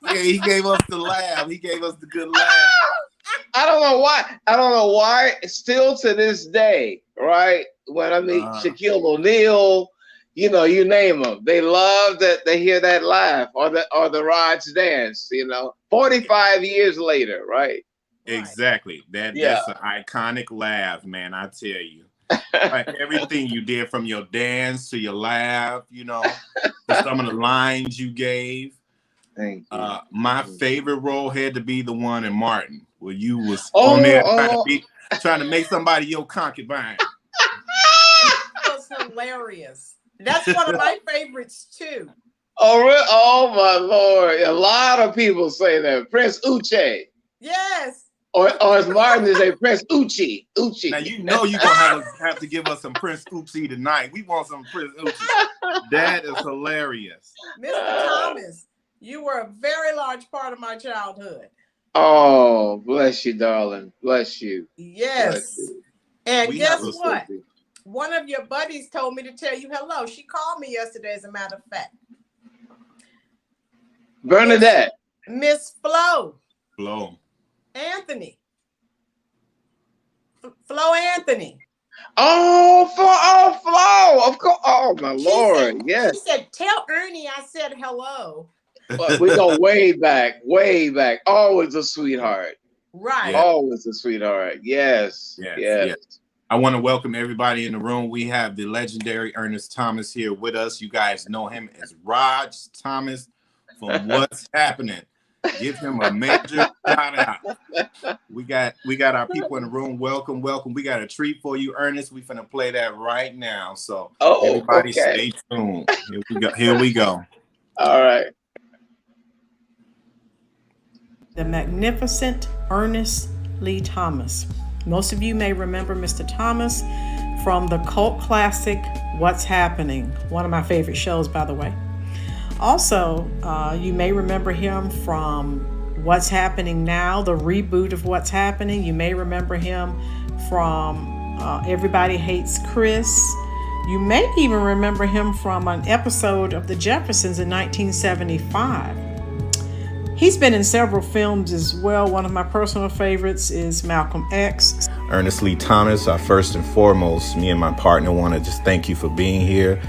Yeah, he gave us the laugh. He gave us the good laugh. I don't know why. I don't know why. Still to this day, right? When I meet Shaquille O'Neal, you know, you name them, they love that they hear that laugh or the Rod's dance. You know, 45 years later, right? Exactly. That's an iconic laugh, man. I tell you. Like everything you did, from your dance to your laugh, you know, to some of the lines you gave. Thank you. My favorite role had to be the one in Martin, where you was on there trying to make somebody your concubine. That was hilarious. That's one of my favorites too. Oh, really? Oh my Lord! A lot of people say that. Prince Uche. Yes. Or as Martin is a Prince Uchi. Now you know you're gonna have to give us some Prince Uchi tonight. We want some Prince Uchi. That is hilarious. Mr. Thomas, you were a very large part of my childhood. Oh, bless you, darling. Bless you. Yes. Bless you. And guess what? One of your buddies told me to tell you hello. She called me yesterday, as a matter of fact. Bernadette. Miss Flo. Anthony. Flo Anthony. Oh, Flo. Of course. Oh, my Lord. Yes. She said, tell Ernie I said hello. We go way back. Always a sweetheart. Right. Yeah. Always a sweetheart. Yes. I want to welcome everybody in the room. We have the legendary Ernest Thomas here with us. You guys know him as Raj Thomas from What's Happening. Give him a major shout out. We got our people in the room. Welcome. We got a treat for you, Ernest. We finna play that right now. So everybody stay tuned. Here we go. All right. The magnificent Ernest Lee Thomas. Most of you may remember Mr. Thomas from the cult classic What's Happening, one of my favorite shows, by the way. Also, you may remember him from What's Happening Now, the reboot of What's Happening. You may remember him from Everybody Hates Chris. You may even remember him from an episode of The Jeffersons in 1975. He's been in several films as well. One of my personal favorites is Malcolm X. Ernest Lee Thomas, first and foremost, me and my partner want to just thank you for being here.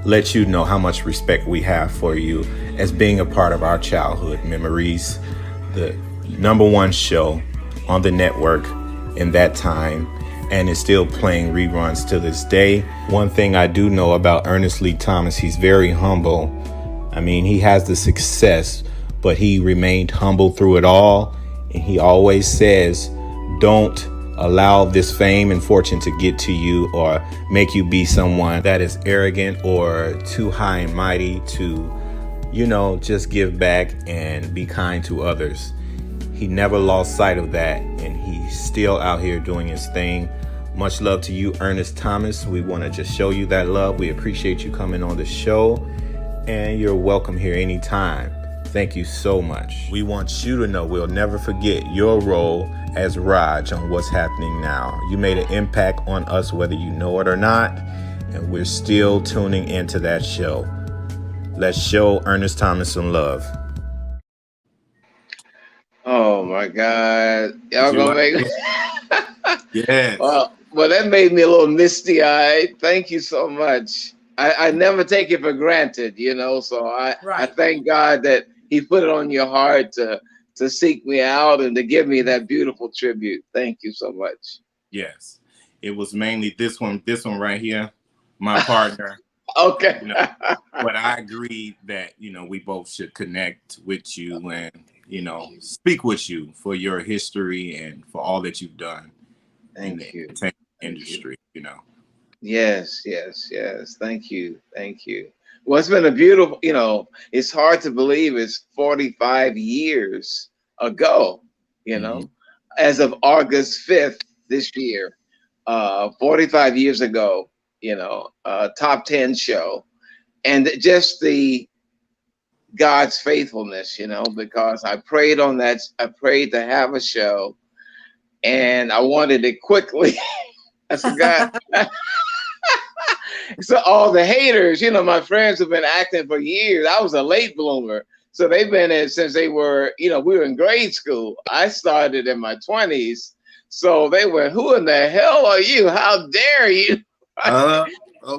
Let you know how much respect we have for you as being a part of our childhood memories. The #1 show on the network in that time, and is still playing reruns to this day. One thing I do know about Ernest Lee Thomas, he's very humble. I mean, he has the success, but he remained humble through it all. And he always says, don't allow this fame and fortune to get to you or make you be someone that is arrogant or too high and mighty to, just give back and be kind to others. He never lost sight of that, and he's still out here doing his thing. Much love to you, Ernest Thomas. We want to just show you that love. We appreciate you coming on the show, and you're welcome here anytime. Thank you so much. We want you to know we'll never forget your role as Raj on What's Happening Now. You made an impact on us whether you know it or not, and we're still tuning into that show. Let's show Ernest Thomas some love. Oh my God. Y'all gonna make me Yes. Well, that made me a little misty-eyed. Thank you so much. I never take it for granted, so I thank God that he put it on your heart to seek me out and to give me that beautiful tribute. Thank you so much. Yes. It was mainly this one right here, my partner. Okay. But I agreed that, we both should connect with you and, speak with you for your history and for all that you've done in the entertainment industry, Yes. Thank you. Well, it's been a beautiful, it's hard to believe it's 45 years ago, as of August 5th this year, 45 years ago, top 10 show. And just the God's faithfulness, because I prayed on that. I prayed to have a show and I wanted it quickly. I forgot. So all the haters, my friends have been acting for years. I was a late bloomer. So they've been in since they were, we were in grade school. I started in my 20s. So they went, who in the hell are you? How dare you? Okay.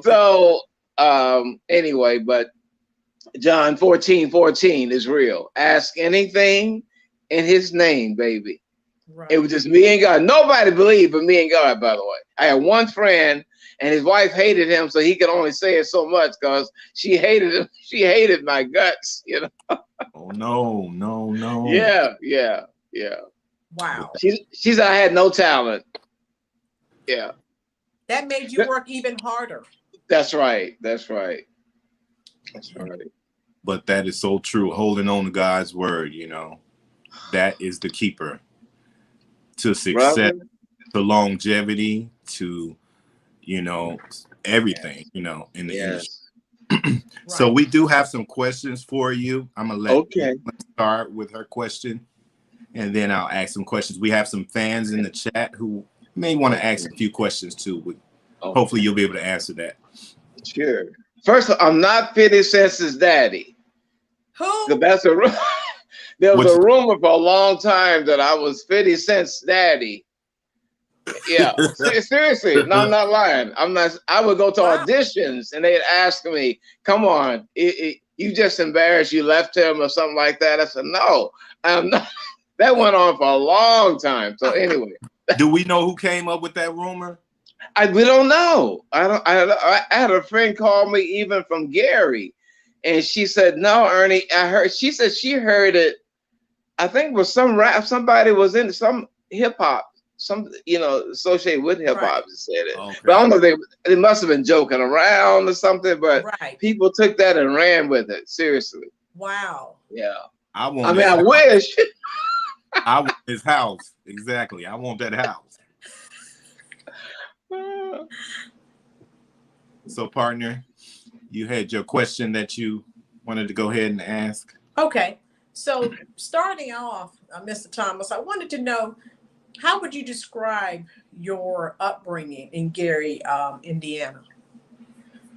So anyway, but John 14:14 is real. Ask anything in his name, baby. Right. It was just me and God. Nobody believed but me and God, by the way. I had one friend and his wife hated him, so he could only say it so much because she hated him. She hated my guts, Oh, no. Yeah. Wow. She said I had no talent. Yeah. That made you work even harder. That's right. But that is so true. Holding on to God's word, that is the keeper to success, brother, to longevity, to, everything, in the industry. Right. So we do have some questions for you. I'm going to let you start with her question, and then I'll ask some questions. We have some fans in the chat who may want to ask a few questions too. Hopefully you'll be able to answer that. Sure. First, I'm not 50 Cent's daddy. Who? There was a rumor for a long time that I was 50 Cent's daddy. Yeah, seriously. No, I'm not lying. I would go to auditions and they'd ask me, come on, you just embarrassed you left him or something like that. I said, no, I'm not. That went on for a long time. So anyway. Do we know who came up with that rumor? We don't know. I had a friend call me even from Gary, and she said, no, Ernie, she said she heard it. I think it was some rap, somebody was in some hip hop, associated with hip hop said it. Okay. But I don't know, they must have been joking around or something, but people took that and ran with it. Seriously. Wow. Yeah. I wish. I want his house. Exactly. I want that house. So, partner, you had your question that you wanted to go ahead and ask. Okay. So, starting off, Mr. Thomas, I wanted to know, how would you describe your upbringing in Gary, Indiana?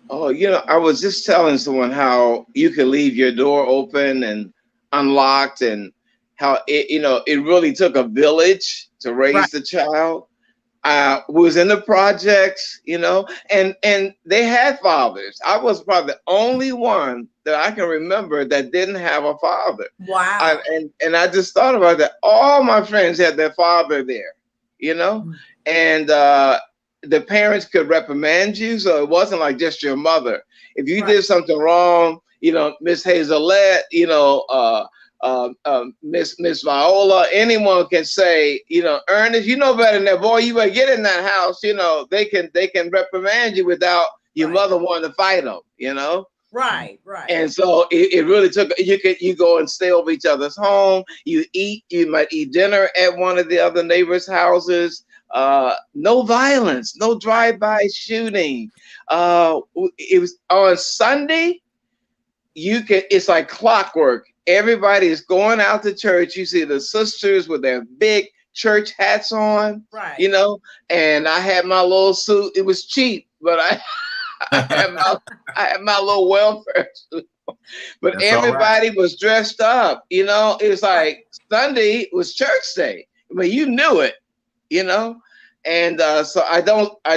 Oh, I was just telling someone how you could leave your door open and unlocked, and how it really took a village to raise the child. Was in the projects, and they had fathers. I was probably the only one that I can remember that didn't have a father. Wow. And I just thought about that. All my friends had their father there, and the parents could reprimand you. So it wasn't like just your mother. If you did something wrong, Miss Hazelette, Miss Viola, anyone can say, Ernest, you know better than that, boy, you better get in that house. They can reprimand you without your mother wanting to fight them, Right. And so it really took, you go and stay over each other's home. You might eat dinner at one of the other neighbors' houses. No violence, no drive-by shooting. It was on Sunday. It's like clockwork. Everybody is going out to church. You see the sisters with their big church hats on, and I had my little suit. It was cheap, but I had my little welfare suit. But that's everybody was dressed up, It was like Sunday was church day. I mean, you knew it, And so I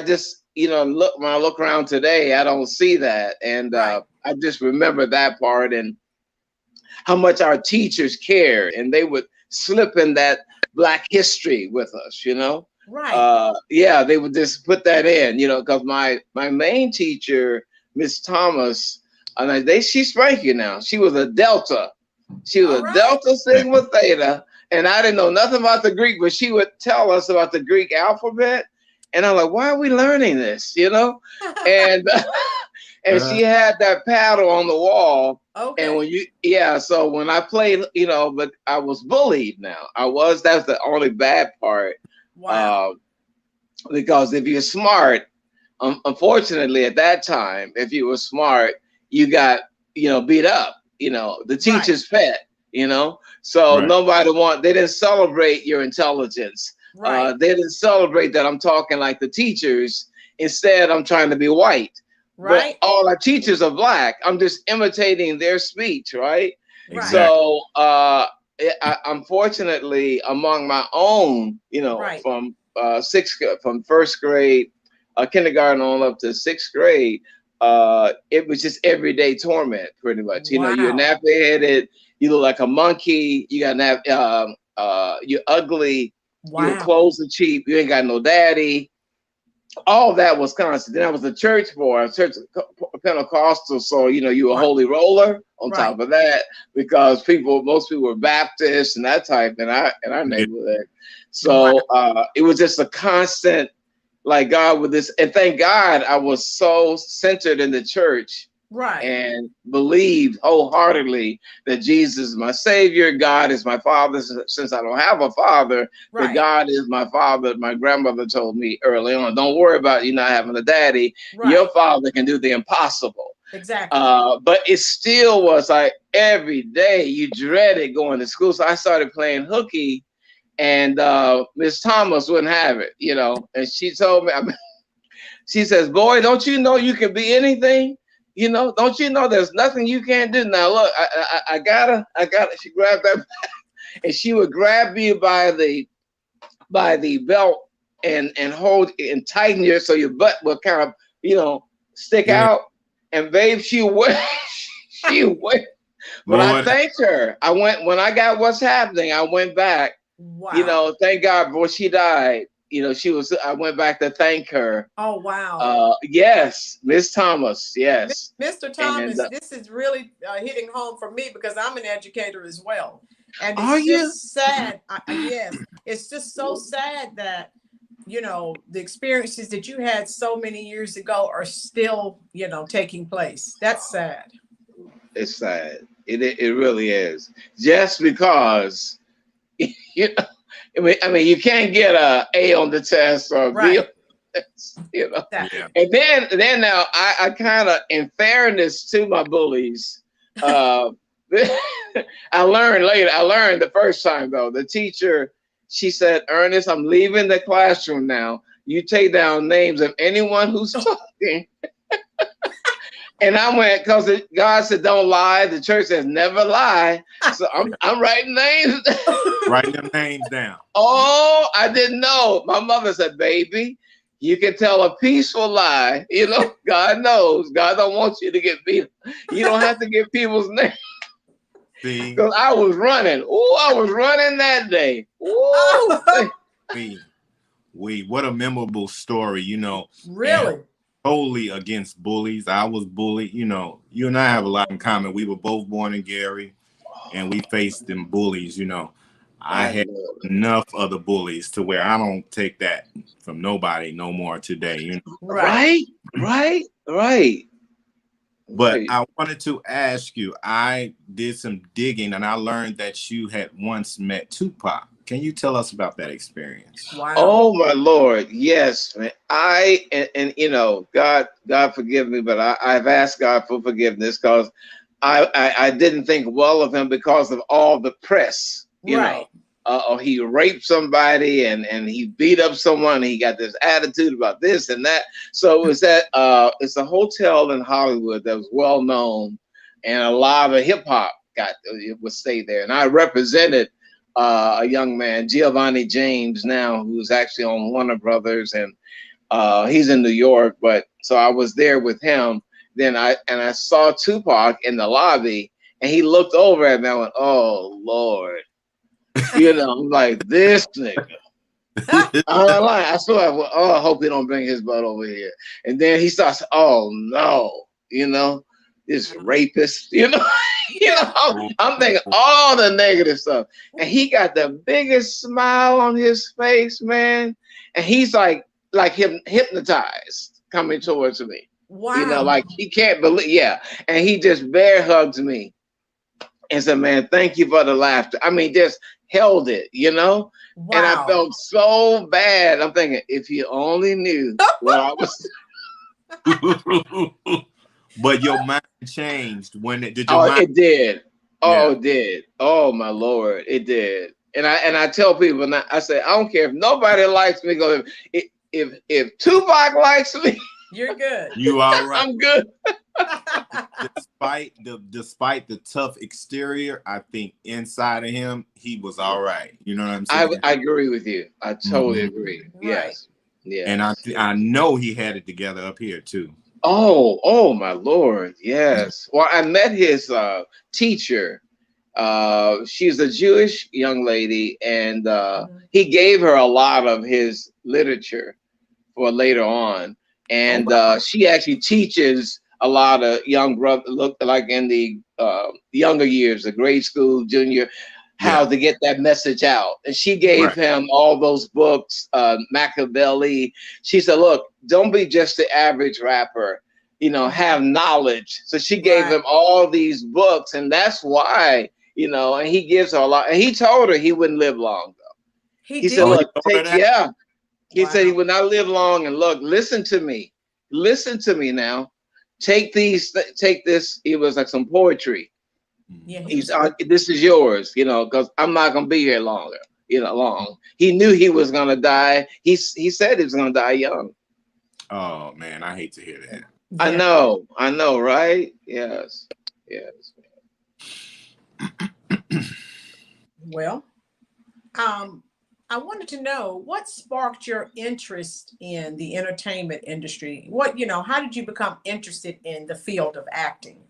just, look, when I look around today, I don't see that. And I just remember that part and how much our teachers cared, and they would slip in that Black history with us, Right. They would just put that in, because my main teacher, Miss Thomas, she's spanking now. She was a Delta. She was a Delta Sigma Theta, and I didn't know nothing about the Greek, but she would tell us about the Greek alphabet, and I'm like, why are we learning this, And and she had that paddle on the wall. Okay. And so when I played, but I was bullied now. That's the only bad part. Wow. Because if you're smart, unfortunately at that time, if you were smart, you got, beat up, the teacher's pet, so nobody they didn't celebrate your intelligence. Right. They didn't celebrate that I'm talking like the teachers. Instead, I'm trying to be white. Right. But all our teachers are Black. I'm just imitating their speech, right? Right. So unfortunately, among my own, Right. from first grade, kindergarten on up to sixth grade, it was just everyday torment, pretty much. Wow. You're nappy headed, you look like a monkey, you got you're ugly, your Wow. clothes are cheap, you ain't got no daddy. All that was constant. Then I was a church boy, a church Pentecostal, so you were a Right. holy roller on Right. top of that, because most people were Baptist and that type in our neighborhood. So it was just a constant, like, God with this, and thank God I was so centered in the church. Right. And believed wholeheartedly that Jesus is my Savior, God is my Father. Since I don't have a father, Right. that God is my Father. My grandmother told me early on, don't worry about you not having a daddy. Right. Your father can do the impossible. Exactly. But it still was like every day you dreaded going to school. So I started playing hooky, and Miss Thomas wouldn't have it, and she told me, she says, boy, don't you know you can be anything? Don't you know there's nothing you can't do? Now look, I got it. She grabbed that, and she would grab me by the belt and hold and tighten you so your butt will kind of stick out. And babe, she went. But I thanked her. When I got What's Happening, I went back. Wow. Thank God before she died. I went back to thank her. Oh, wow. Yes, Miss Thomas. Yes. Mr. Thomas, this is really hitting home for me because I'm an educator as well. And it's just sad. Yes, it's just so sad that, the experiences that you had so many years ago are still, taking place. That's sad. It's sad. It really is. Just because, I mean, you can't get a A on the test or a B on the test, Yeah. And then now I kind of, in fairness to my bullies, I learned later. I learned the first time though. The teacher, she said, Ernest, I'm leaving the classroom now. You take down names of anyone who's talking. And I went, because God said, don't lie. The church says never lie. So I'm writing names. Writing them names down. Oh, I didn't know. My mother said, baby, you can tell a peaceful lie. God knows. God don't want you to get beat. You don't have to get people's names. Because I was running. Oh, I was running that day. What a memorable story, Really? Totally against bullies. I was bullied. You and I have a lot in common. We were both born in Gary, and we faced them bullies. I had enough of the bullies to where I don't take that from nobody no more today. Right. But I wanted to ask you, I did some digging and I learned that you had once met Tupac. Can you tell us about that experience? Wow. Oh my Lord. Yes, man. God forgive me, but I've asked God for forgiveness because I didn't think well of him because of all the press, he raped somebody and he beat up someone. And he got this attitude about this and that. So it was it's a hotel in Hollywood that was well known, and a lot of hip hop would stay there. And I represented a young man, Giovanni James, now, who's actually on Warner Brothers, and he's in New York. But so I was there with him. Then I saw Tupac in the lobby, and he looked over at me. I went, "Oh Lord," I'm like, this nigga. I'm not lying. I saw. I hope he don't bring his butt over here. And then he starts, "Oh no," this rapist. I'm thinking all the negative stuff, and he got the biggest smile on his face, man. And he's like hypnotized coming towards me. Wow. Like he can't believe. Yeah, and he just bear hugs me and said, "Man, thank you for the laughter." I mean, just held it, Wow. And I felt so bad. I'm thinking, if you only knew what I was. But your mind changed when it did. It did. Oh, it did. Oh my Lord, it did. And I tell people now, I say, I don't care if nobody likes me. Go if Tupac likes me, you're good. You all right? I'm good. despite the tough exterior, I think inside of him, he was all right. You know what I'm saying? I agree with you. I totally agree. Yes. Yes. And I know he had it together up here too. Oh my Lord. Yes. Well, I met his teacher. She's a Jewish young lady, and he gave her a lot of his literature for later on. And she actually teaches a lot of young brothers, look like in the younger years, the grade school, junior, how to get that message out. And she gave him all those books, Machiavelli. She said, look, don't be just the average rapper, you know, have knowledge. So she gave him all these books, and that's why, you know, and he gives her a lot. And he told her he wouldn't live long, though. He said, look, he said he would not live long. And look, listen to me. Listen to me now. Take this. It was like some poetry. Yeah, this is yours, you know, because I'm not gonna be here longer, you know, long. He knew he was gonna die. He said he was gonna die young. Oh man, I hate to hear that. Yeah. I know, right? Yes. Well, I wanted to know what sparked your interest in the entertainment industry. How did you become interested in the field of acting?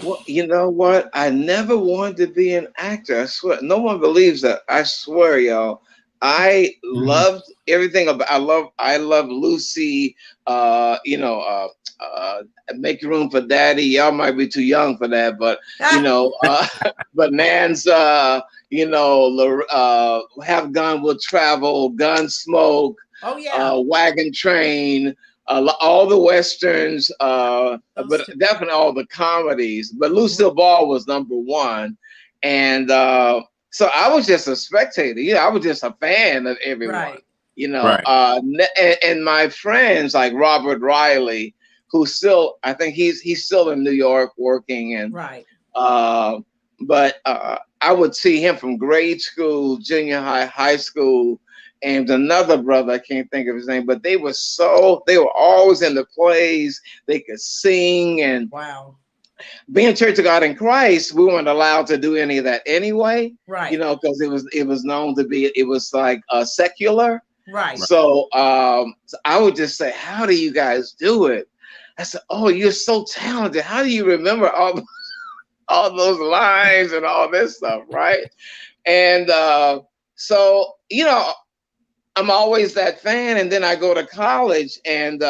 Well, you know what? I never wanted to be an actor. I swear. No one believes that. I swear, y'all. I loved everything about. I love Lucy. Make Room for Daddy. Y'all might be too young for that, but Bonanza. Have Gun Will Travel, Gunsmoke. Oh yeah. Wagon Train. All the westerns, but definitely all the comedies. But Lucille Ball was number one, and so I was just a spectator. I was just a fan of everyone. And my friends like Robert Riley, who still, I think he's still in New York working, and but I would see him from grade school, junior high, high school. And another brother, I can't think of his name, but they were always in the plays. They could sing, and being Church of God in Christ, we weren't allowed to do any of that anyway. Right. Because it was known to be, it was like secular. Right. So I would just say, how do you guys do it? I said, oh, you're so talented. How do you remember all those lines and all this stuff, right? And so, I'm always that fan. And then I go to college, and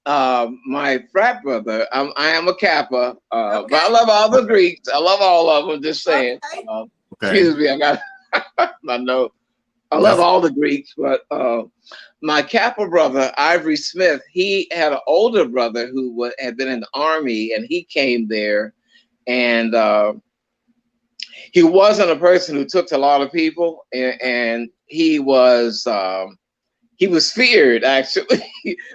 my frat brother, I am a Kappa, but I love all the Greeks. I love all of them, just saying. Excuse me, I got my note. I love all the Greeks, but my Kappa brother, Ivory Smith, he had an older brother who had been in the Army, and he came there, and he wasn't a person who took to a lot of people, and he was feared, actually,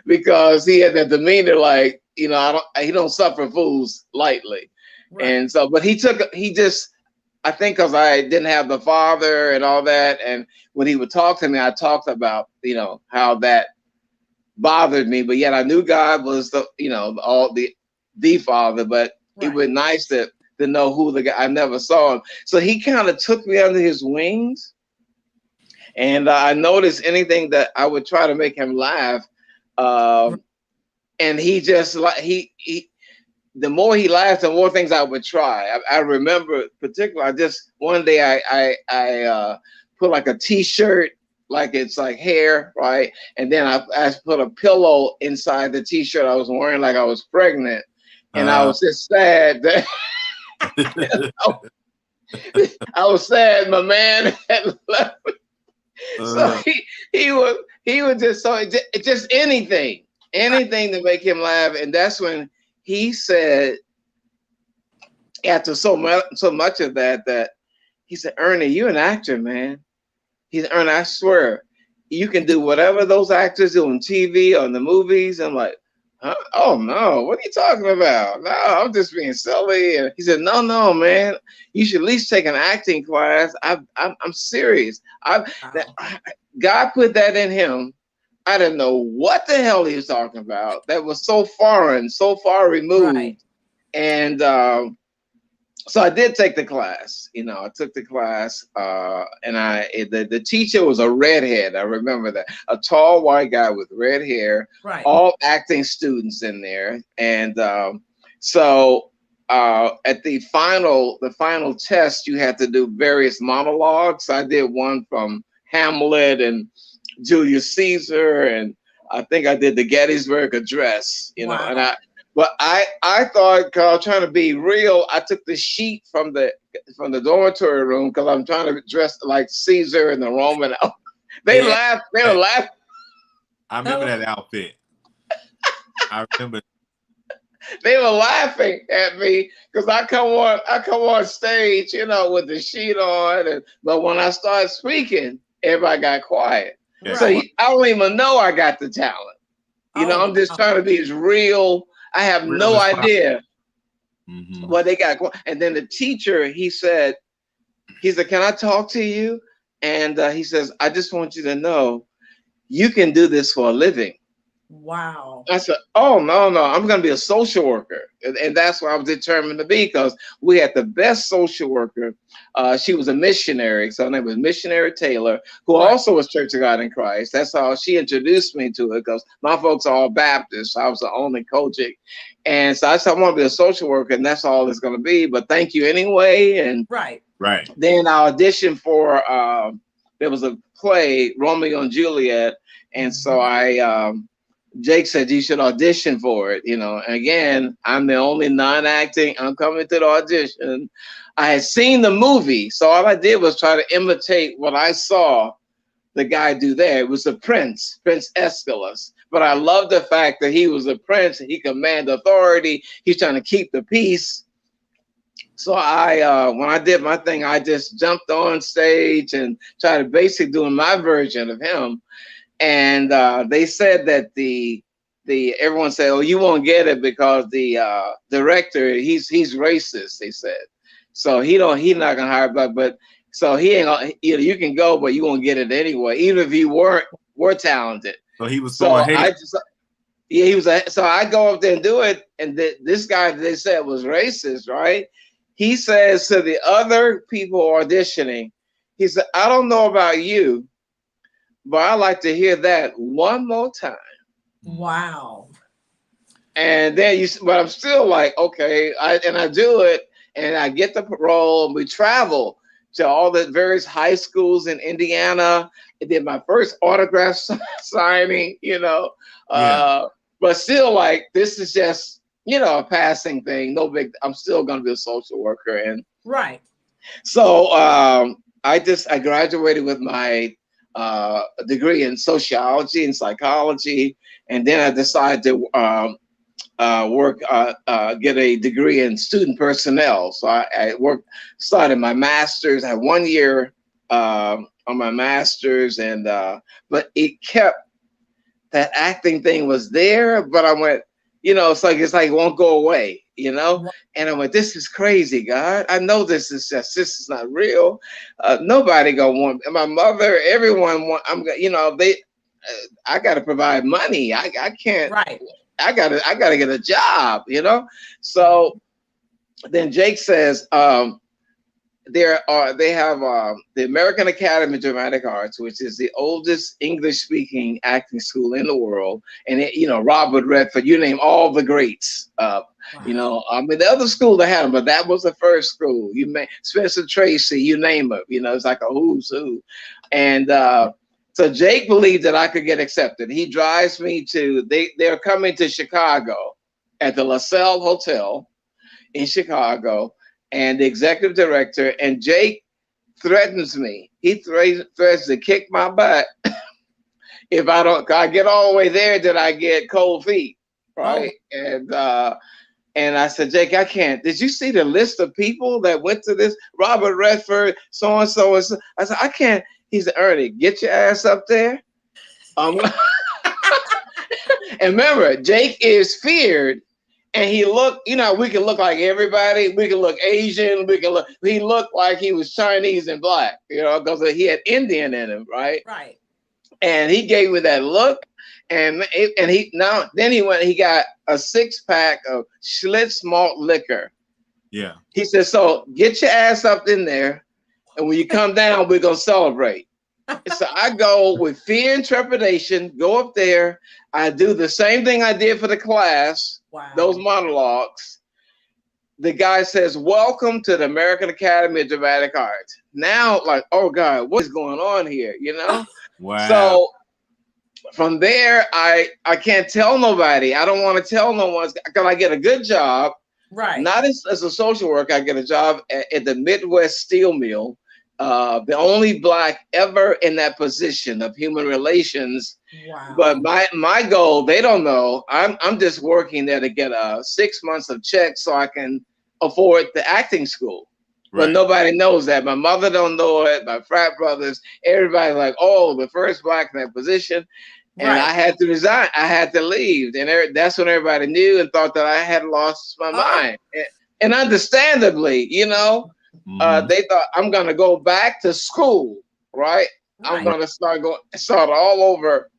because he had that demeanor like, he don't suffer fools lightly. Right. And so, but I think because I didn't have the father and all that, and when he would talk to me, I talked about, how that bothered me, but yet I knew God was the father, but it was nice to know who the guy. I never saw him. So he kind of took me under his wings. And I noticed anything that I would try to make him laugh. And he just the more he laughed, the more things I would try. I remember particularly, one day I put like a t-shirt, like it's like hair, right? And then I put a pillow inside the t-shirt I was wearing, like I was pregnant. And I was just sad that I was sad my man had left me. So he was just anything to make him laugh. And that's when he said, after so much of that he said, Ernie, you're an actor, man. He said, Ernie, I swear, you can do whatever those actors do on TV or in the movies. I'm like, huh? Oh no, what are you talking about? No, I'm just being silly. And he said, no, man, you should at least take an acting class. I'm serious. God put that in him. I didn't know what the hell he was talking about. That was so foreign, so far removed. Right. And so I did take the class. You know, I took the class, and the teacher was a redhead. I remember that, a tall white guy with red hair. Right. All acting students in there, and so at the final test, you had to do various monologues. I did one from Hamlet and Julius Caesar, and I think I did the Gettysburg Address. You know, Wow. But I thought, cause I was trying to be real, I took the sheet from the dormitory room because I'm trying to dress like Caesar and the Roman. They laughed. They were laughing. I remember that outfit. I remember. They were laughing at me because I come on stage, you know, with the sheet on, but when I started speaking, everybody got quiet. Yeah. So I don't even know I got the talent. You know, I'm just trying to be as real. I have no idea what they got. And then the teacher, he said, "Can I talk to you?" And he says, "I just want you to know, you can do this for a living." Wow. I said, "Oh, no, I'm going to be a social worker." And that's what I was determined to be, because we had the best social worker. She was a missionary. So her name was Missionary Taylor, who also was Church of God in Christ. That's how she introduced me to it, because my folks are all Baptists. So I was the only Kojic. And so I said, "I want to be a social worker, and that's all it's going to be. But thank you anyway." And Right. then I auditioned for, there was a play, Romeo and Juliet. And so Jake said, "You should audition for it," you know. And again, I'm the only non-acting. I'm coming to the audition. I had seen the movie, so all I did was try to imitate what I saw the guy do there. It was the Prince Aeschylus. But I love the fact that he was a prince. He commanded authority. He's trying to keep the peace. So when I did my thing, I just jumped on stage and tried to basically do my version of him. And they said that everyone said, "Oh, you won't get it because the director, he's racist," they said. So he's not gonna hire back, but so he ain't gonna, you can go, but you won't get it anyway, even if you were talented. So he was so hate. He was. So I go up there and do it, and this guy they said was racist, right? He says to the other people auditioning, he said, "I don't know about you, but I like to hear that one more time." Wow. And then but I'm still like, okay, I do it, and I get the role, and we travel to all the various high schools in Indiana. I did my first autograph signing, you know, but still, like, this is just, you know, a passing thing. No big. I'm still going to be a social worker, and so I graduated with my degree in sociology and psychology, and then I decided to get a degree in student personnel. So I started my master's. I had 1 year on my master's, and but it kept, that acting thing was there, but I went, you know, it's like it won't go away, you know. And I went, this is crazy, God. I know this is not real. Nobody gonna want, my mother, everyone want. You know, I got to provide money. I can't. Right. I gotta get a job, you know. So then Jake says, they have the American Academy of Dramatic Arts, which is the oldest English-speaking acting school in the world, and you know, Robert Redford, you name all the greats. You know, I mean, the other school they had them, but that was the first school. You may Spencer Tracy, you name it. You know, it's like a who's who, and so Jake believed that I could get accepted. He drives me to, they're coming to Chicago at the LaSalle Hotel in Chicago, and the executive director, and Jake threatens me. He threatens to kick my butt if I get all the way there, then I get cold feet, right? Oh. And I said, Jake, I can't. Did you see the list of people that went to this? Robert Redford, so-and-so. I said, I can't. He said, Ernie, get your ass up there. And remember, Jake is feared, and he looked, you know, we can look like everybody. We can look Asian. He looked like he was Chinese and black, you know, because he had Indian in him, right? Right. And he gave me that look, and he got a 6-pack of Schlitz malt liquor. Yeah. He said, so get your ass up in there, and when you come down, we're gonna celebrate. So I go with fear and trepidation, go up there. I do the same thing I did for the class, those monologues. The guy says, welcome to the American Academy of Dramatic Arts. Now, like, oh God, what is going on here? You know? Wow. So from there, I can't tell nobody. I don't want to tell no one because I get a good job. Right. Not as a social worker. I get a job at the Midwest Steel Mill. The only Black ever in that position of human relations. Wow. But my goal, they don't know. I'm just working there to get 6 months of checks so I can afford the acting school. Right. But nobody knows that. My mother don't know it. My frat brothers, everybody like, oh, the first Black in that position. And I had to resign. I had to leave. And that's when everybody knew and thought that I had lost my mind. And understandably, you know, they thought I'm going to go back to school, right? I'm going to start all over.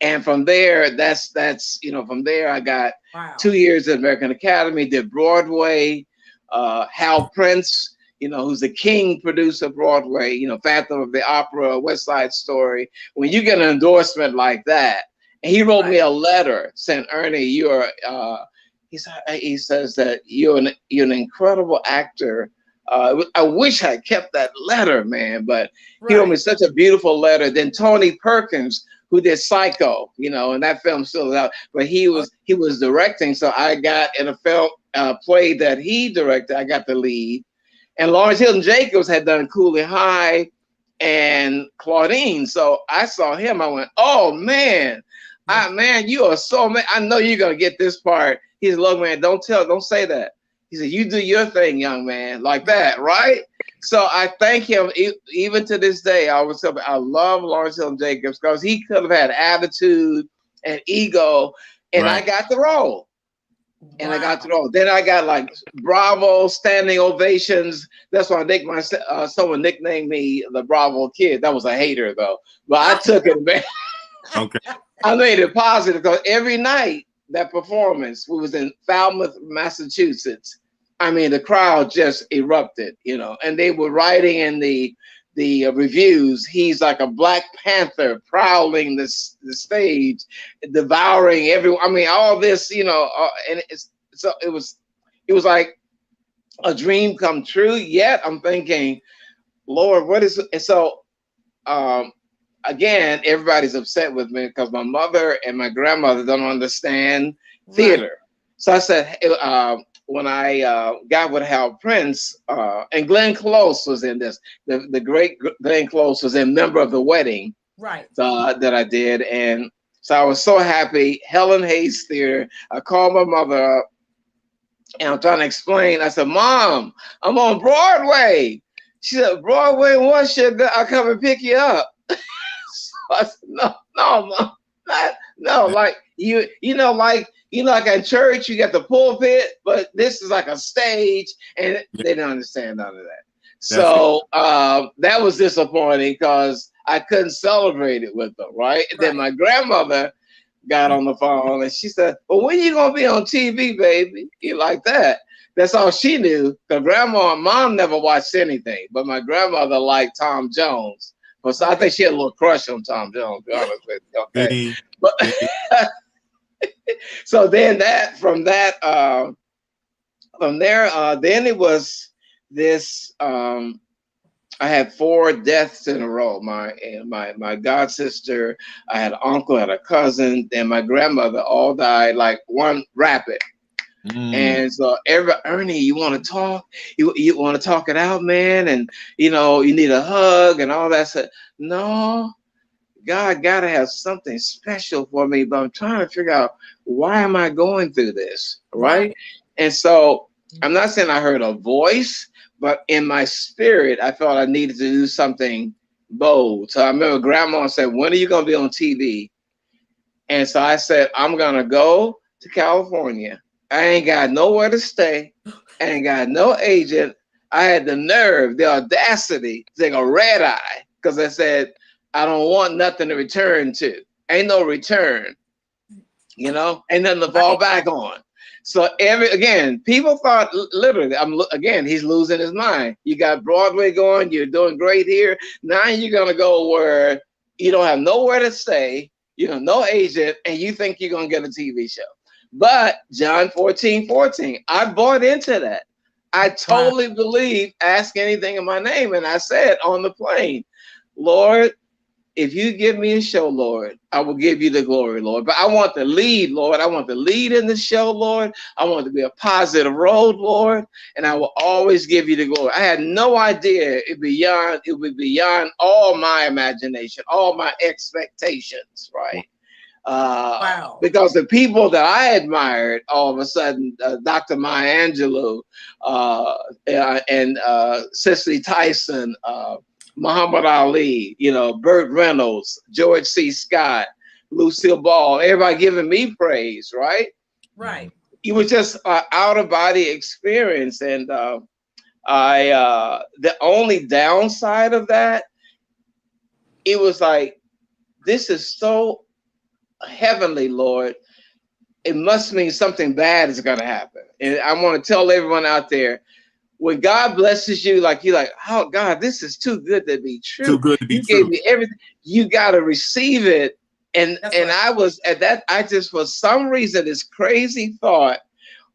And from there, that's you know, from there I got 2 years at American Academy, did Broadway. Hal Prince, you know, who's the king producer of Broadway, you know, Phantom of the Opera, West Side Story. When you get an endorsement like that, and he wrote me a letter saying, Ernie, he says that you're an incredible actor. I wish I kept that letter, man, but he wrote me such a beautiful letter. Then Tony Perkins, who did Psycho, you know, and that film still is out, but he was directing. So I got in a film play that he directed. I got the lead, and Lawrence Hilton Jacobs had done Cooley High and Claudine. So I saw him. I went, oh man, man, you are so man. I know you're gonna get this part. He said, look, man, don't say that. He said, you do your thing, young man, like that, right? So I thank him. Even to this day, I love Lawrence Hilton Jacobs because he could have had attitude and ego, and I got the role. And I got the role. Then I got like Bravo standing ovations. That's why someone nicknamed me the Bravo Kid. That was a hater though, but I took it, man. Okay. I made it positive because every night that performance, we was in Falmouth, Massachusetts. I mean, the crowd just erupted, you know, and they were writing in the reviews, he's like a Black Panther prowling the stage, devouring everyone. I mean, all this, you know, and it was like a dream come true. Yet I'm thinking, Lord, what is it? And so, again, everybody's upset with me because my mother and my grandmother don't understand theater. So I said, when I got with Hal Prince, and Glenn Close was in this, the great Glenn Close was a member of the wedding that I did. And so I was so happy. Helen Hayes Theater, I called my mother up and I'm trying to explain. I said, Mom, I'm on Broadway. She said, Broadway, what shit? I'll come and pick you up. I said, no, Mom, no, like you know, like in church, you got the pulpit, but this is like a stage, and they didn't understand none of that. So that was disappointing because I couldn't celebrate it with them, right? And then my grandmother got on the phone and she said, well, when you gonna be on TV, baby? You like that? That's all she knew. Because grandma and mom never watched anything, but my grandmother liked Tom Jones. So I think she had a little crush on Tom Jones, to be honest with you. Okay. But so then from there, then it was this. I had 4 deaths in a row. My god sister, I had an uncle, I had a cousin, then my grandmother, all died like one rapid. And so Ernie, you want to talk? You want to talk it out, man? And you know, you need a hug and all that stuff. No, God gotta have something special for me, but I'm trying to figure out why am I going through this, right? And so I'm not saying I heard a voice, but in my spirit, I felt I needed to do something bold. So I remember grandma said, when are you gonna be on TV? And so I said, I'm gonna go to California. I ain't got nowhere to stay. I ain't got no agent. I had the nerve, the audacity to take a red eye because I said, I don't want nothing to return to. Ain't no return, you know, ain't nothing to fall back on. So people thought literally, he's losing his mind. You got Broadway going, you're doing great here. Now you're gonna go where you don't have nowhere to stay, you know, no agent, and you think you're gonna get a TV show. But John 14:14, I bought into that. I totally believe ask anything in my name. And I said on the plane, Lord, if you give me a show, Lord, I will give you the glory, Lord. But I want the lead, Lord. I want the lead in the show, Lord. I want it to be a positive road, Lord. And I will always give you the glory. I had no idea it would be beyond all my imagination, all my expectations, right? Wow. Because the people that I admired, all of a sudden, Dr. Maya Angelou and Cicely Tyson, Muhammad Ali, you know, Burt Reynolds, George C. Scott, Lucille Ball, everybody giving me praise, right? Right. It was just an out-of-body experience. And the only downside of that, it was like, this is so heavenly, Lord. It must mean something bad is going to happen. And I want to tell everyone out there, when God blesses you, like you're like, oh God, this is too good to be true. Too good to be you true. Gave me everything. You got to receive it. And I was at that. I just, for some reason, this crazy thought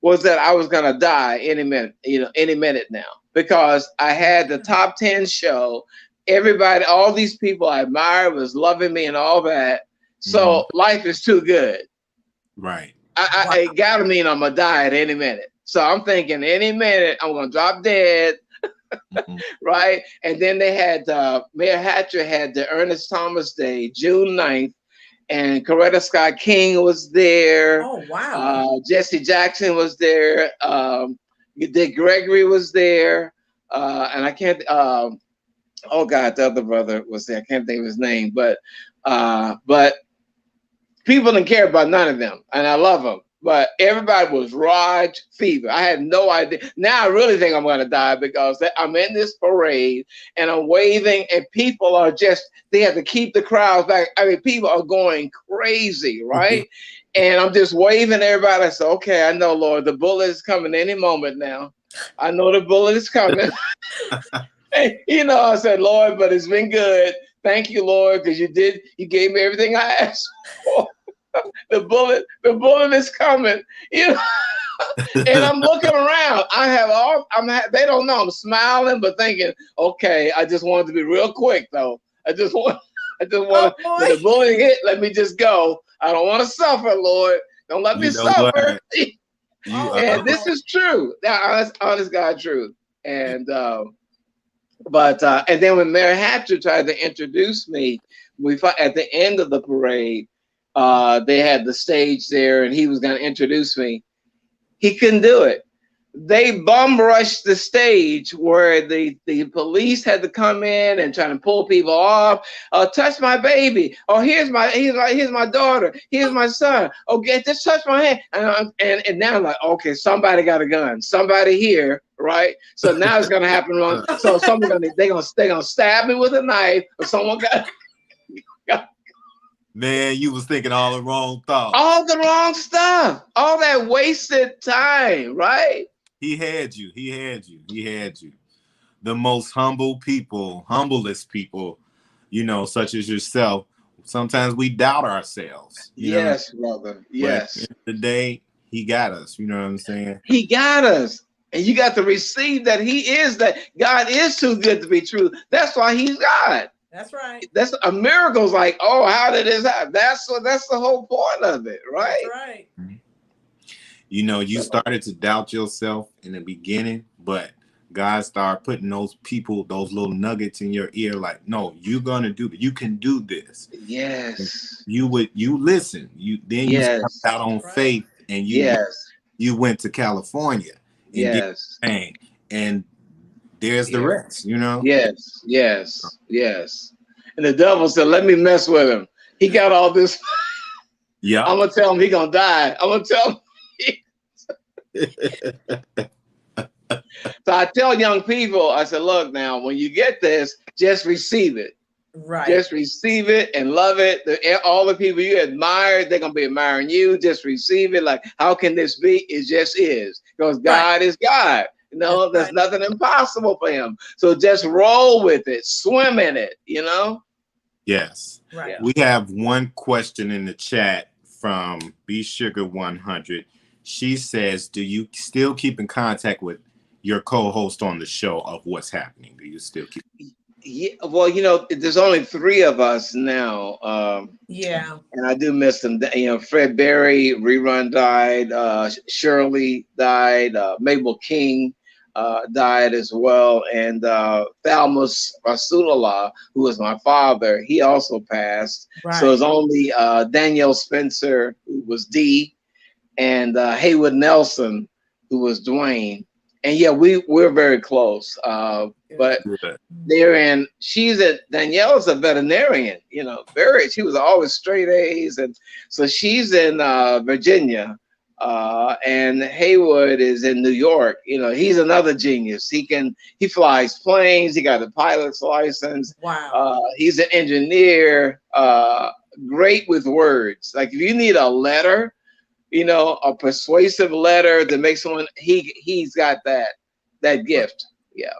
was that I was gonna die any minute. You know, any minute now, because I had the top 10 show. Everybody, all these people I admired was loving me and all that. So life is too good. Right. It gotta mean I'm gonna die at any minute. So I'm thinking any minute I'm gonna drop dead, right? And then they had Mayor Hatcher had the Ernest Thomas Day, June 9th, and Coretta Scott King was there. Oh wow! Jesse Jackson was there. Dick Gregory was there, and I can't. Oh God, the other brother was there. I can't think of his name, but people didn't care about none of them, and I love them. But everybody was Raj fever. I had no idea. Now I really think I'm going to die because I'm in this parade and I'm waving and people are just, they have to keep the crowds back. I mean, people are going crazy, right? And I'm just waving everybody. I said, okay, I know, Lord, the bullet is coming any moment now. I know the bullet is coming. And, you know, I said, Lord, but it's been good. Thank you, Lord, because you gave me everything I asked for. The bullet is coming, you know. And I'm looking around. They don't know. I'm smiling, but thinking, okay, I just wanted to be real quick though. I just want when the bullet hit, let me just go. I don't want to suffer, Lord. Don't let me suffer. And this is true. That honest God truth. And and then when Mayor Hatcher tried to introduce me, at the end of the parade. They had the stage there and he was going to introduce me. He couldn't do it. They bum rushed the stage where the police had to come in and try to pull people off. Touch my baby. Oh, here's my daughter. Here's my son. Okay, just touch my hand. And now I'm like, okay, somebody got a gun. Somebody here, right? So now it's gonna happen wrong. So they're gonna stab me with a knife, or someone got. Man, you was thinking all the wrong thoughts. All the wrong stuff. All that wasted time, right? He had you. The most humblest people, you know, such as yourself. Sometimes we doubt ourselves. Yes, brother. Yes. But at the end of the day, he got us. You know what I'm saying? He got us. And you got to receive that God is too good to be true. That's why he's God. That's right. That's a miracle's like, oh, how did this happen? That's the whole point of it, right? That's right. You know, you started to doubt yourself in the beginning, but God started putting those little nuggets in your ear, like, no, you're gonna do it. You can do this. Yes. You listen. You stepped out on faith, and you went to California and did the thing. And there's the rest, you know? Yes. And the devil said, let me mess with him. He got all this. Yeah. I'm going to tell him he's going to die. I'm going to tell him. So I tell young people, I said, look now, when you get this, just receive it. Right. Just receive it and love it. All the people you admire, they're going to be admiring you. Just receive it. Like, how can this be? It just is. Because God is God. You know, there's nothing impossible for him. So just roll with it. Swim in it, you know? Yes. Right. We have one question in the chat from B Sugar 100. She says, do you still keep in contact with your co-host on the show of What's Happening? Do you still keep? Yeah, well, you know, there's only 3 of us now. And I do miss them. You know, Fred Berry, Rerun died. Shirley died. Mabel King died as well. And Thalmus Rasulullah, who was my father, he also passed. Right. So it's only Danielle Spencer, who was Dee, and Haywood Nelson, who was Dwayne. And yeah, we're very close. But Danielle's a veterinarian, you know, she was always straight A's. And so she's in Virginia, and Haywood is in New York. You know, he's another genius. He flies planes. He got a pilot's license. Wow. He's an engineer, great with words. Like if you need a letter, you know, a persuasive letter that makes someone, he's got that gift. Yeah.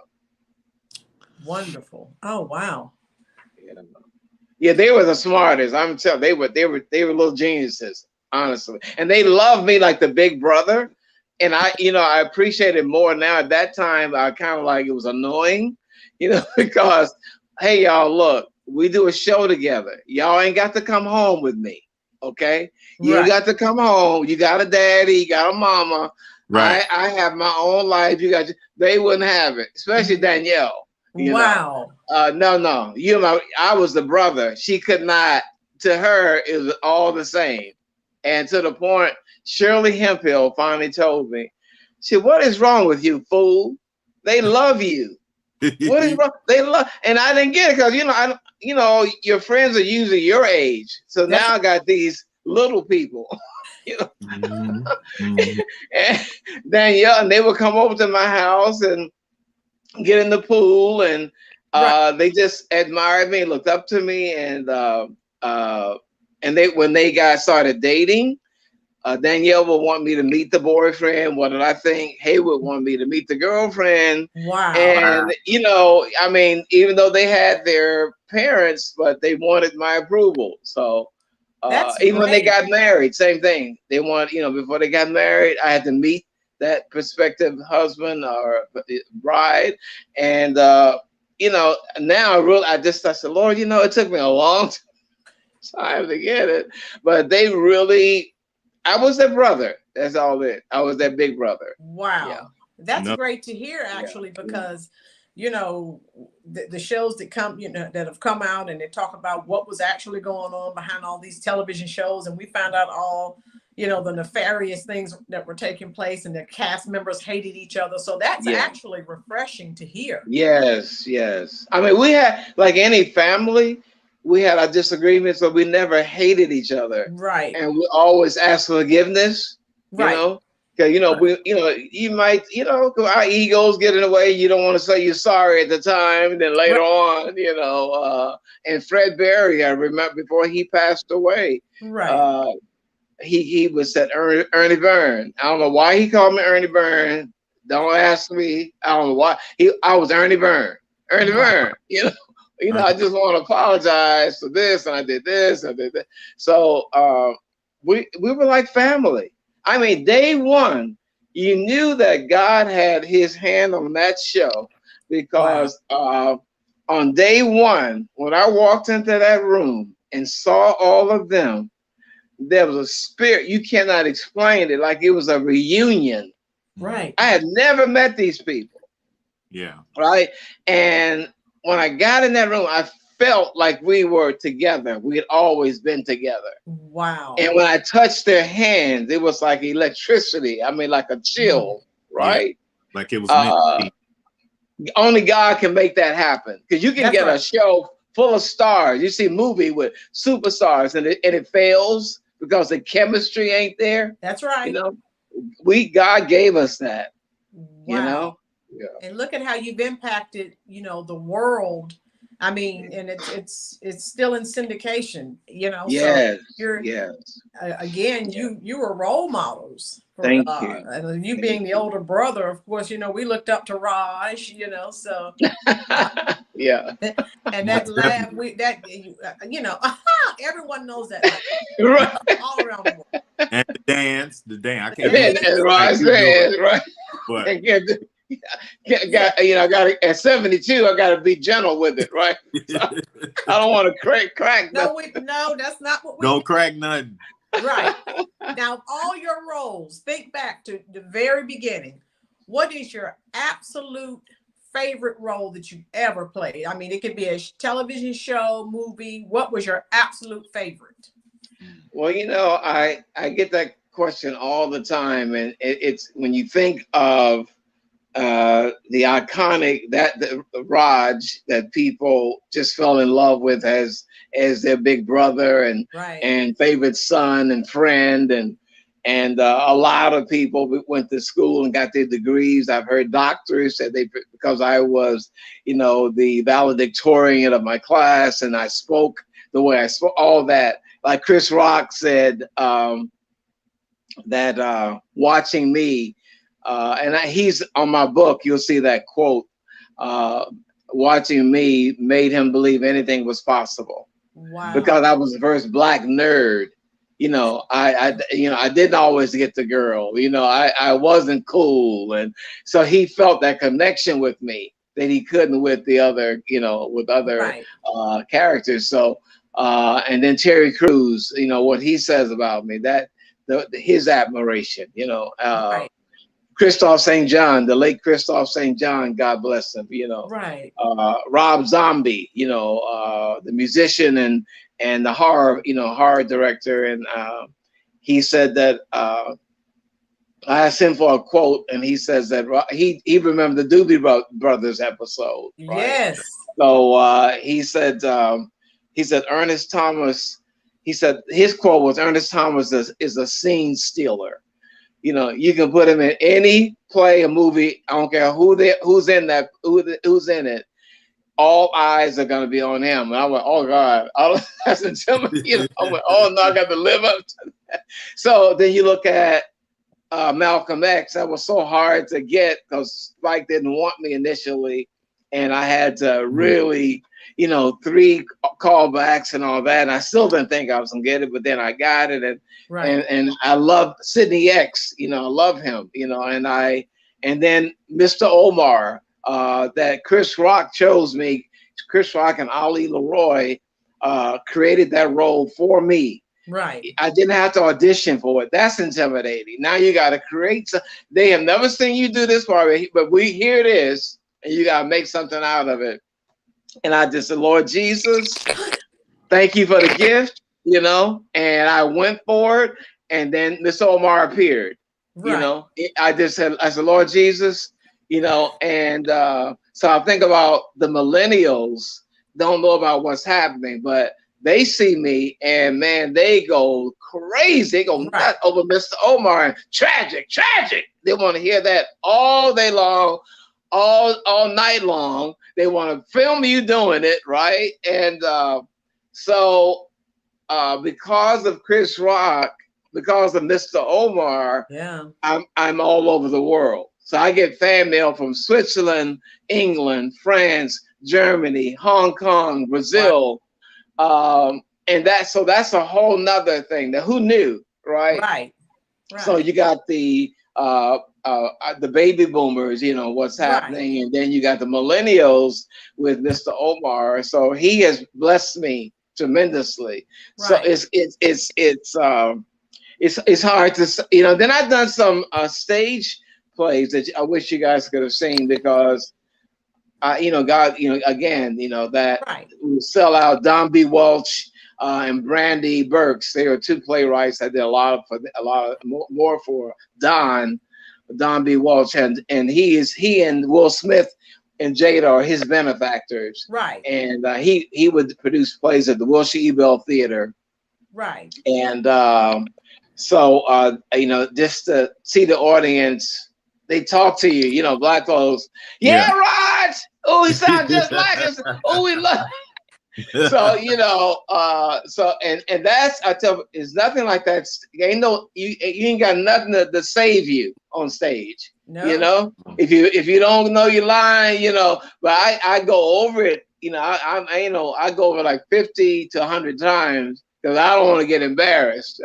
Wonderful. Oh, wow. Yeah, they were the smartest. I'm telling you, they were little geniuses, honestly. And they loved me like the big brother. And I appreciate it more now. At that time, I kind of like it was annoying, you know, because hey, y'all, look, we do a show together. Y'all ain't got to come home with me. Okay. You ain't got to come home. You got a daddy, you got a mama. Right. I have my own life. They wouldn't have it, especially Danielle. Wow. No. I was the brother. She could not, to her, it was all the same. And to the point, Shirley Hemphill finally told me, she said, what is wrong with you, fool? They love you. What is wrong? They love, and I didn't get it because, your friends are usually your age. So now I got these little people, you know. Mm-hmm. And Danielle, and they would come over to my house and get in the pool, and they just admired me, looked up to me, and when they started dating, Danielle would want me to meet the boyfriend. What did I think? Haywood wanted me to meet the girlfriend. Wow. And even though they had their parents, but they wanted my approval. So even when they got married, same thing. They want, before they got married, I had to meet that prospective husband or bride. And now I said, Lord, it took me a long time to get it, but they really, I was their brother. That's all it. I was their big brother. Wow. Yeah. That's great to hear, actually, because, the shows that come, that have come out and they talk about what was actually going on behind all these television shows. And we found out all, the nefarious things that were taking place, and the cast members hated each other. So that's actually refreshing to hear. Yes. I mean, we had, like any family, we had our disagreements, but we never hated each other. Right. And we always asked for forgiveness. Right. Because, you might, our egos get in the way. You don't want to say you're sorry at the time. And then later on, and Fred Berry, I remember before he passed away. Right. He was said Ernie Byrne. I don't know why he called me Ernie Byrne. Don't ask me. I don't know why. I was Ernie Byrne. Ernie Byrne, I just want to apologize for this, and I did this, I did that. So we were like family. I mean, day one, you knew that God had his hand on that show, because on day one, when I walked into that room and saw all of them, there was a spirit. You cannot explain it. Like it was a reunion. Right. I had never met these people. Yeah. Right. And when I got in that room, I felt like we were together. We had always been together. Wow. And when I touched their hands, it was like electricity. I mean, like a chill, right? Yeah. Like it was only God can make that happen. Because you can get a show full of stars. You see a movie with superstars and it fails because the chemistry ain't there. That's right. God gave us that. Wow. Yeah. And look at how you've impacted, the world. I mean, and it's still in syndication, you know. So Yes, you're yes. again, Yeah. you were role models for Thank you. and you Thank being the you. older brother, of course, you know, we looked up to Raj, you know, so Yeah. and that Most laugh, definitely. you know, everyone knows that laugh Right. all around the world. And the dance. I The can't do it And dance, like Ross you do it, said, right. but And get, yeah. I got to, at 72, I got to be gentle with it, right? So I don't want to crack No, nothing. no, that's not what we don't crack nothing. right. Now, all your roles, think back to the very beginning. What is your absolute favorite role that you ever played? I mean, it could be a television show, movie. What was your absolute favorite? Well, you know, I get that question all the time, and it's when you think of the iconic the Raj that people just fell in love with as their big brother Right. and favorite son and friend and a lot of people went to school and got their degrees. I've heard doctors said they because I was, you know, the valedictorian of my class and I spoke the way I spoke, all that. Like Chris Rock said that watching me. He's on my book. You'll see that quote. Watching me made him believe anything was possible Wow. because I was the first black nerd. You know, I didn't always get the girl. You know, I wasn't cool, and so he felt that connection with me that he couldn't with the other, you know, with other Right. characters. So, and then Terry Crews, you know, what he says about me, that his admiration, you know. Right. Christophe St. John, the late Christophe St. John, God bless him, you know. Right. Rob Zombie, you know, the musician and the horror director. And he said that I asked him for a quote, and he says that he remembered the Doobie Brothers episode. Right? Yes. So he said Ernest Thomas, he said his quote was Ernest Thomas is a scene stealer. You know, you can put him in any play, a movie. I don't care who's in it. All eyes are going to be on him. And I went, oh God, that's intimidating. You know, I went, oh no, I got to live up to that. So then you look at Malcolm X. That was so hard to get because Spike didn't want me initially, and I had to really, you know, 3 callbacks and all that. And I still didn't think I was gonna get it, but then I got it, and I love Sidney X. You know, I love him. You know, and then Mr. Omar, that Chris Rock chose me. Chris Rock and Ali Leroy created that role for me. Right. I didn't have to audition for it. That's intimidating. Now you got to create. They have never seen you do this part, but here it is, and you got to make something out of it. And I just said, Lord Jesus, thank you for the gift, you know. And I went for it, and then Mr. Omar appeared. Right. You know, I said, Lord Jesus, you know, and so I think about the millennials don't know about what's happening, but they see me and man, they go crazy. They go nuts over Mr. Omar and tragic. They want to hear that all day long, all night long. They want to film you doing it, right? And so because of Chris Rock, because of Mr. Omar, yeah, I'm all over the world. So I get fan mail from Switzerland, England, France, Germany, Hong Kong, Brazil. And that's a whole nother thing that who knew, right? Right. So you got the baby boomers, you know, what's happening. And then you got the millennials with Mr. Omar. So he has blessed me tremendously. So it's hard to, you know, then I've done some stage plays that I wish you guys could have seen because you know, God, you know, again, you know, that we sell out Don B. Welch and Brandy Burks. They are 2 playwrights. I did a lot more for Don B. Welch, and he and Will Smith and Jada are his benefactors. Right. And he would produce plays at the Wilshire Ebell Theater. Right. And so you know, just to see the audience they talk to you, you know, black folks. Yeah, Raj. Oh, he sounds just like us. Oh, we love. So you know, so and that's I tell it's nothing like that. Ain't no you ain't got nothing to save you on stage. No. You know, if you don't know your line, you know. But I go over it. You know, I you know I go over like 50 to 100 times because I don't want to get embarrassed.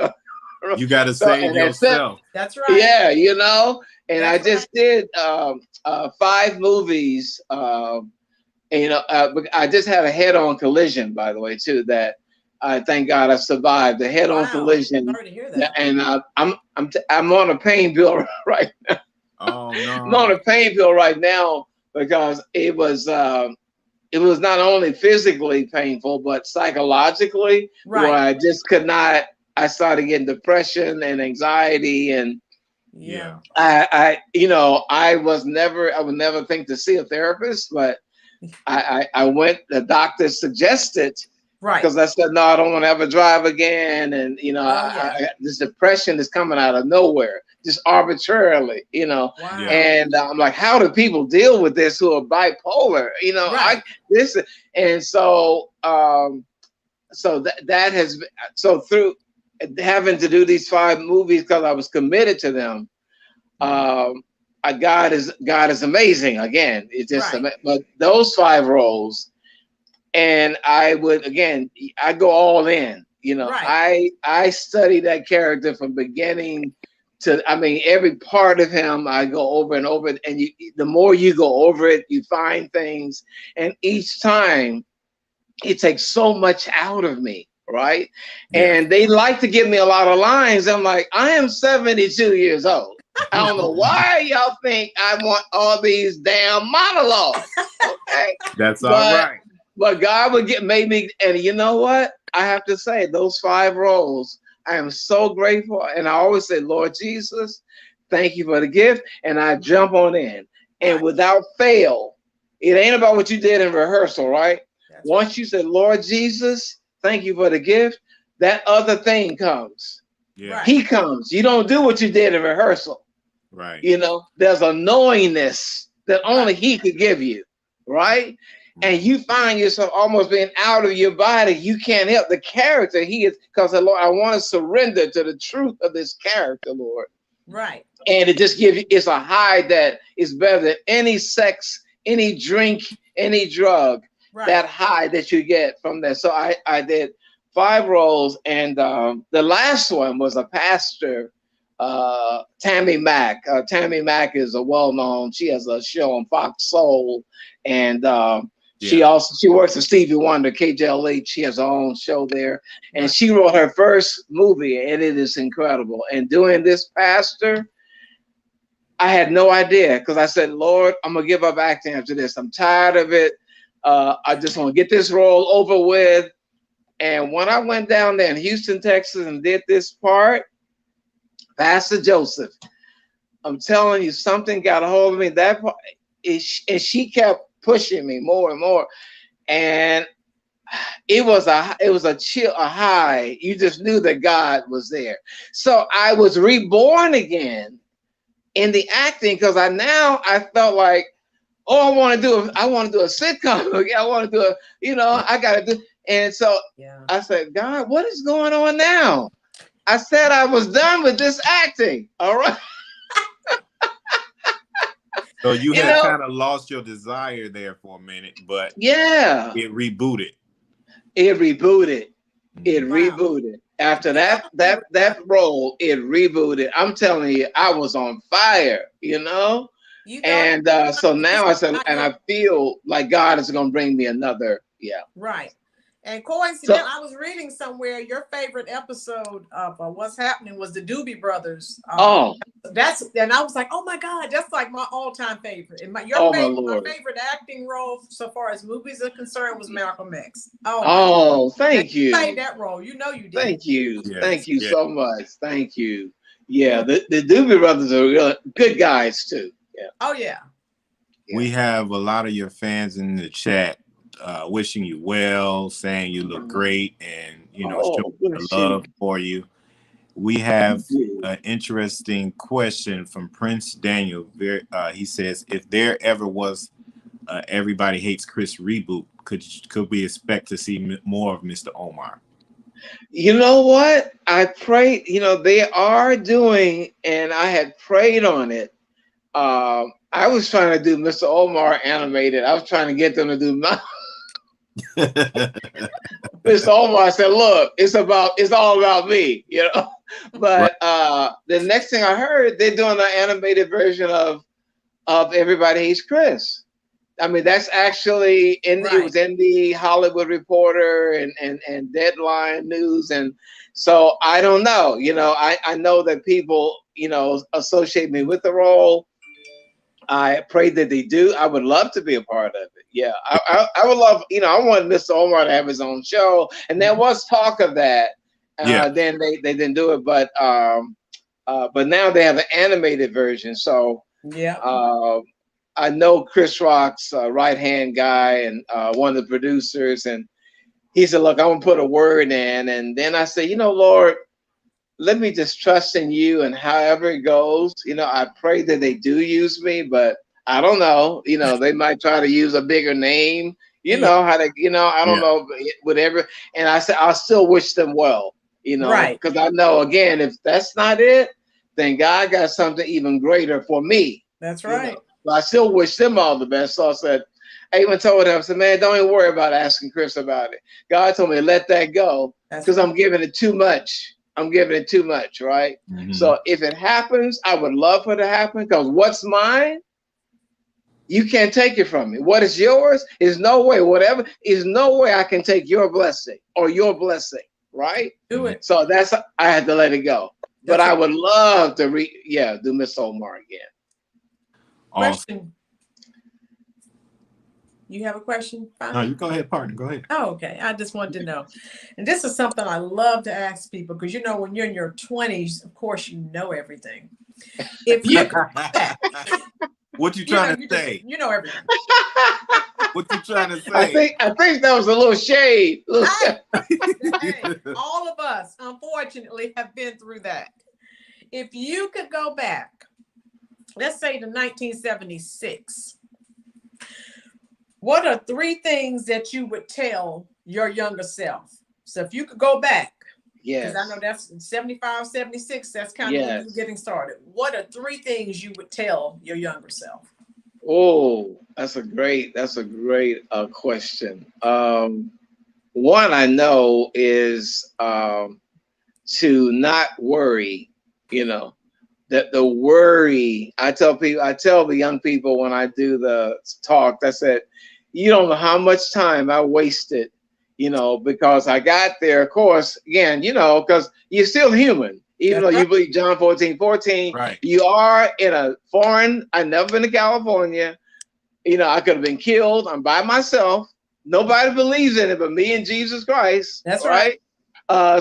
You got to save yourself. That's right. Yeah, you know. And That's I just did 5 movies. And, you know, I just had a head-on collision, by the way, too. That I thank God I survived the head-on collision. Sorry to hear that. And I'm on a pain pill right now. Oh no! I'm on a pain pill right now because it was not only physically painful but psychologically, where I just could not. I started getting depression and anxiety, and I you know I would never think to see a therapist, but I went. The doctor suggested, because I said no, I don't want to ever drive again, and you know, this depression is coming out of nowhere, just arbitrarily, you know. Wow. And I'm like, how do people deal with this who are bipolar? You know, so that has been, so through having to do these 5 movies because I was committed to them. God is amazing. Again, it's just but those 5 roles, and I go all in. You know, I study that character from beginning to, I mean, every part of him. I go over and over, and the more you go over it, you find things, and each time it takes so much out of me. Right. And they like to give me a lot of lines. I'm like, I am 72 years old. I don't know why y'all think I want all these damn monologues. Okay. That's all right. But God made me, and you know what? I have to say, those 5 roles, I am so grateful. And I always say, Lord Jesus, thank you for the gift. And I jump on in. And without fail, it ain't about what you did in rehearsal, right? Once you said, Lord Jesus, thank you for the gift, that other thing comes. Yeah. He comes. You don't do what you did in rehearsal. Right. You know, there's a knowingness that only he could give you. Right. And you find yourself almost being out of your body. You can't help the character he is, because Lord, I want to surrender to the truth of this character, Lord. Right. And it just gives you, it's a high that is better than any sex, any drink, any drug. That high that you get from that. So I did 5 roles, and the last one was a pastor, Tammy Mack. Tammy Mack is a well-known. She has a show on Fox Soul, and she works with Stevie Wonder, KJLH. She has her own show there, and she wrote her first movie, and it is incredible. And doing this pastor, I had no idea, because I said, Lord, I'm gonna give up acting after this. I'm tired of it. I just want to get this role over with. And when I went down there in Houston, Texas, and did this part, Pastor Joseph, I'm telling you, something got a hold of me. That part, and she kept pushing me more and more, and it was a chill, a high. You just knew that God was there. So I was reborn again in the acting, because I felt like, oh, I want to do a sitcom. I want to do I got to do. And so I said, God, what is going on now? I said I was done with this acting. All right. So you had kind of lost your desire there for a minute, but it rebooted. It rebooted. After that role, it rebooted. I'm telling you, I was on fire, so now I said, and I feel like God is going to bring me another. Yeah. Right. And coincidentally, I was reading somewhere your favorite episode of What's Happening was the Doobie Brothers. And I was like, oh my God, that's like my all-time favorite. And my favorite acting role so far as movies are concerned was Malcolm X. Thank you. You played that role. You know you did. Thank you. Yes. Thank you so much. Thank you. Yeah, the Doobie Brothers are really good guys too. Yeah. Oh yeah. We have a lot of your fans in the chat wishing you well, saying you look great, and showing the love for you. We have an interesting question from Prince Daniel. He says, if there ever was Everybody Hates Chris reboot, could we expect to see more of Mr. Omar? You know what? I prayed, they are doing, and I had prayed on it. I was trying to do Mr. Omar animated. I was trying to get them to do my Mr. Omar said, look, it's all about me, But the next thing I heard, they're doing an animated version of Everybody Hates Chris. I mean, that's actually it was in the Hollywood Reporter and Deadline News. And so I don't know, I know that people, associate me with the role. I pray that they do. I would love to be a part of it. Yeah, I would love, I want Mr. Omar to have his own show. And there was talk of that. Then they didn't do it, but now they have an animated version. So I know Chris Rock's right-hand guy and one of the producers, and he said, look, I'm gonna put a word in. And then I said, Lord, let me just trust in you, and however it goes, I pray that they do use me, but I don't know, they might try to use a bigger name, how they, I don't know, whatever. And I said, I'll still wish them well, because I know, again, if that's not it, then God got something even greater for me. That's right. But I still wish them all the best. So I said, I even told him, I said, man, don't even worry about asking Chris about it. God told me to let that go because I'm giving it too much. I'm giving it too much, right? Mm-hmm. So if it happens, I would love for it to happen, because what's mine, you can't take it from me. What is yours is no way, whatever, is no way I can take your blessing or your blessing, right? Do it. So I had to let it go. But I would love to do Miss Omar again. Question. You have a question? No, you go ahead, partner. Go ahead. Oh, okay. I just wanted to know. And this is something I love to ask people, because when you're in your 20s, of course, you know everything. If you what you trying to say? You know everything. What you trying to say? I think that was a little shade. Hey, all of us, unfortunately, have been through that. If you could go back, let's say to 1976, what are 3 things that you would tell your younger self? So if you could go back, because I know that's 75, 76, that's kind of when you're getting started. What are 3 things you would tell your younger self? Oh, that's a great question. One I know is to not worry, that the worry, I tell the young people when I do the talk, I said, you don't know how much time I wasted, because I got there, of course, again, because you're still human, even though you believe John 14:14, right. You are in a foreign, I've never been to California, I could have been killed. I'm by myself. Nobody believes in it but me and Jesus Christ. That's right.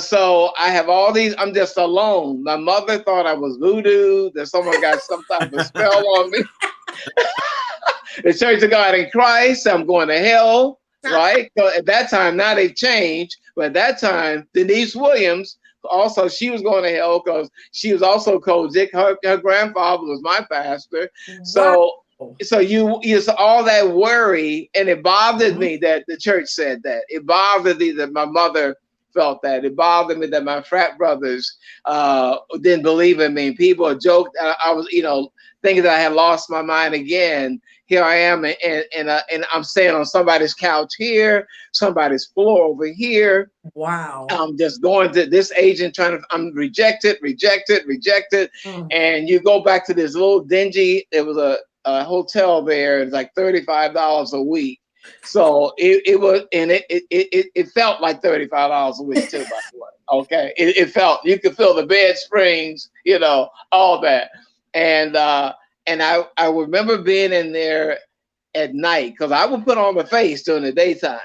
So I have all these, I'm just alone. My mother thought I was voodoo, that someone got some type of spell on me. The Church of God in Christ, I'm going to hell, right? So at that time, now they've changed, but at that time, Denise Williams, also, she was going to hell because she was also Kojic. Her grandfather was my pastor. So you all that worry, and it bothered me that the church said that. It bothered me that my mother felt that. It bothered me that my frat brothers didn't believe in me. People joked. I was, thinking that I had lost my mind again. Here I am, and I'm staying on somebody's couch here, somebody's floor over here. Wow. I'm just going to this agent I'm rejected. And you go back to this little dingy, it was a hotel there. It's like $35 a week. So it was, and it felt like $35 a week too, by the way. Okay. It felt, you could feel the bed springs, all that. And I remember being in there at night, because I would put on my face during the daytime,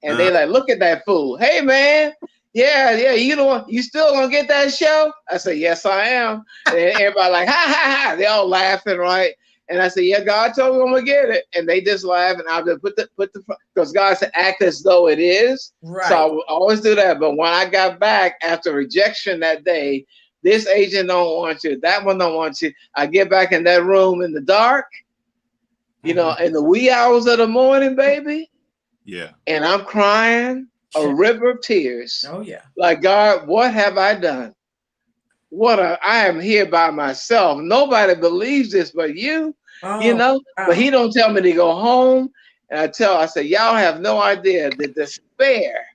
and they like, look at that fool. Hey man, yeah, you still gonna get that show? I said, yes, I am. And everybody like, ha ha ha. They all laughing, right? And I said, yeah, God told me I'm gonna get it. And they just laugh, and I would put the because God said act as though it is. Right. So I would always do that. But when I got back after rejection that day, This agent don't want you. That one don't want you. I get back in that room in the dark, you know, in the wee hours of the morning, baby. Yeah. And I'm crying a river of tears. Oh yeah. Like, God, what have I done? I am here by myself. Nobody believes this but you, you know. Wow. But he don't tell me to go home. And I said, y'all have no idea the despair,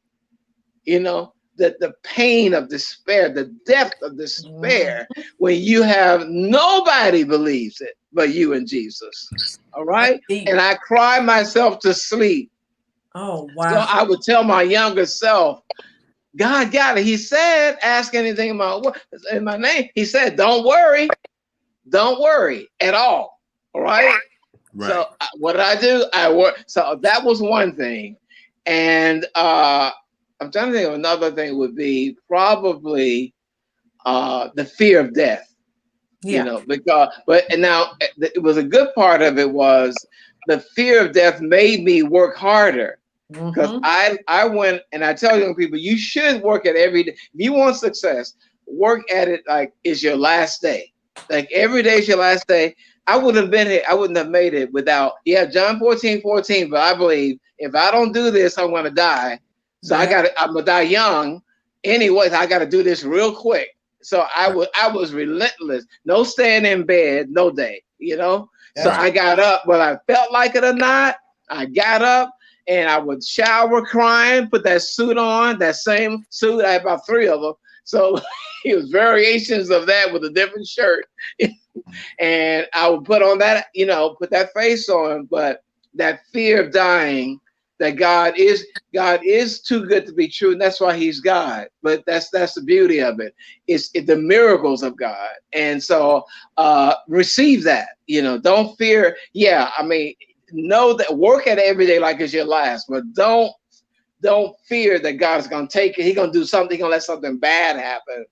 you know, the pain of despair, the depth of despair when you have nobody believes it but you and Jesus. All right. And I cry myself to sleep. Oh, wow. So I would tell my younger self, God got it. He said, ask anything in my name. He said, don't worry at all. All right. Right. So what did I do? I worked. So that was one thing. And I'm trying to think of another thing would be probably the fear of death. Yeah. You know, and now it was a good part of it was the fear of death made me work harder. Because I went, and I tell young people, you should work at every day. If you want success, work at it like it's your last day. Like every day is your last day. I wouldn't have been here. I wouldn't have made it without, John 14:14. But I believe if I don't do this, I'm going to die. So I'm going to die young. Anyways, I got to do this real quick. So I was relentless. No staying in bed, no day, you know. So I got up, whether I felt like it or not. I got up. And I would shower crying, put that suit on, that same suit. I had about 3 of them. So it was variations of that with a different shirt. And I would put on that, you know, put that face on. But that fear of dying, that God is too good to be true. And that's why he's God. But that's the beauty of it. It's the miracles of God. And so receive that, you know, don't fear. Yeah, I mean, know that work at it every day like it's your last, but don't fear that God's gonna take it. He's gonna do something, he's gonna let something bad happen.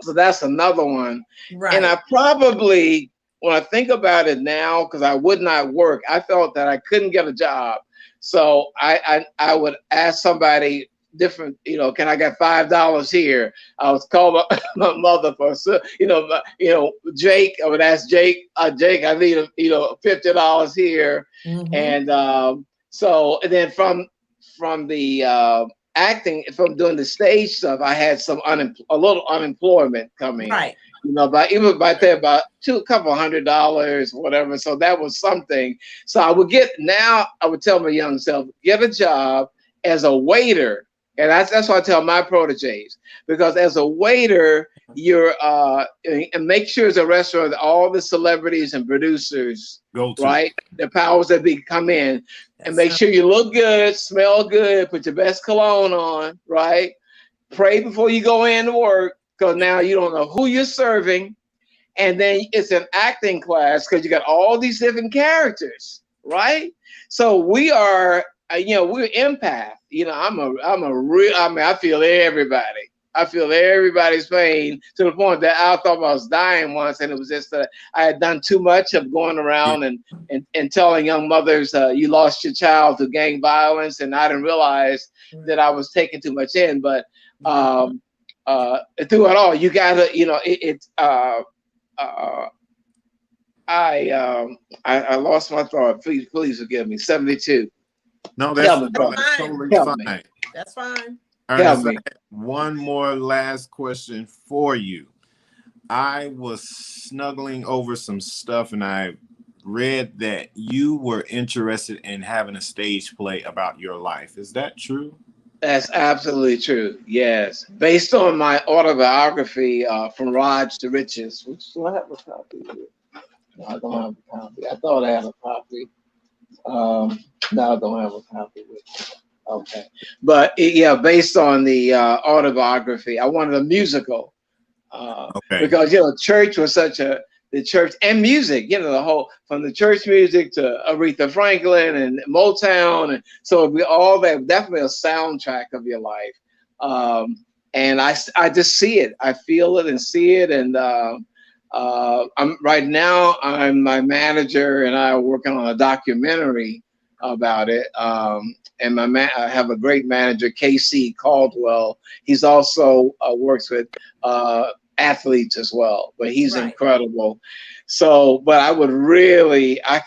So that's another one. Right. And I probably, when I think about it now, because I would not work, I felt that I couldn't get a job. So I would ask somebody different, you know, can I get $5 here? I was called my mother for, Jake. I would ask Jake, Jake, I need $50 here. And so, and then from the acting, from doing the stage stuff, I had a little unemployment coming. Right. You know, but even by there, about $200, whatever. So that was something. So I would tell my young self, get a job as a waiter. And that's what I tell my proteges, because as a waiter, you're and make sure it's a restaurant that all the celebrities and producers go to, right? The powers that be come in, and make sure you look good, smell good, put your best cologne on, right? Pray before you go in to work, because now you don't know who you're serving. And then it's an acting class because you got all these different characters, right? So we are, we're empath. You know, I feel everybody. I feel everybody's pain to the point that I thought I was dying once, and it was just that I had done too much of going around and telling young mothers, you lost your child to gang violence, and I didn't realize that I was taking too much in. But through it all, you gotta, I lost my thought. Please forgive me. 72. No, that's totally fine. That's fine. Ernest, I have one more last question for you. I was snuggling over some stuff, and I read that you were interested in having a stage play about your life. Is that true? That's absolutely true. Yes, based on my autobiography, From Rags to Riches, which do I have a copy of it? No, I don't have a copy. I thought I had a copy. No, I don't have a copy of it. Okay, but based on the autobiography, I wanted a musical because church was the church and music, the whole, from the church music to Aretha Franklin and Motown, and so we all that, definitely a soundtrack of your life. And I just see it, I feel it and see it, and I'm my manager and I are working on a documentary about it. And I have a great manager, KC Caldwell. He's also works with athletes as well, but he's Right. incredible. So, but I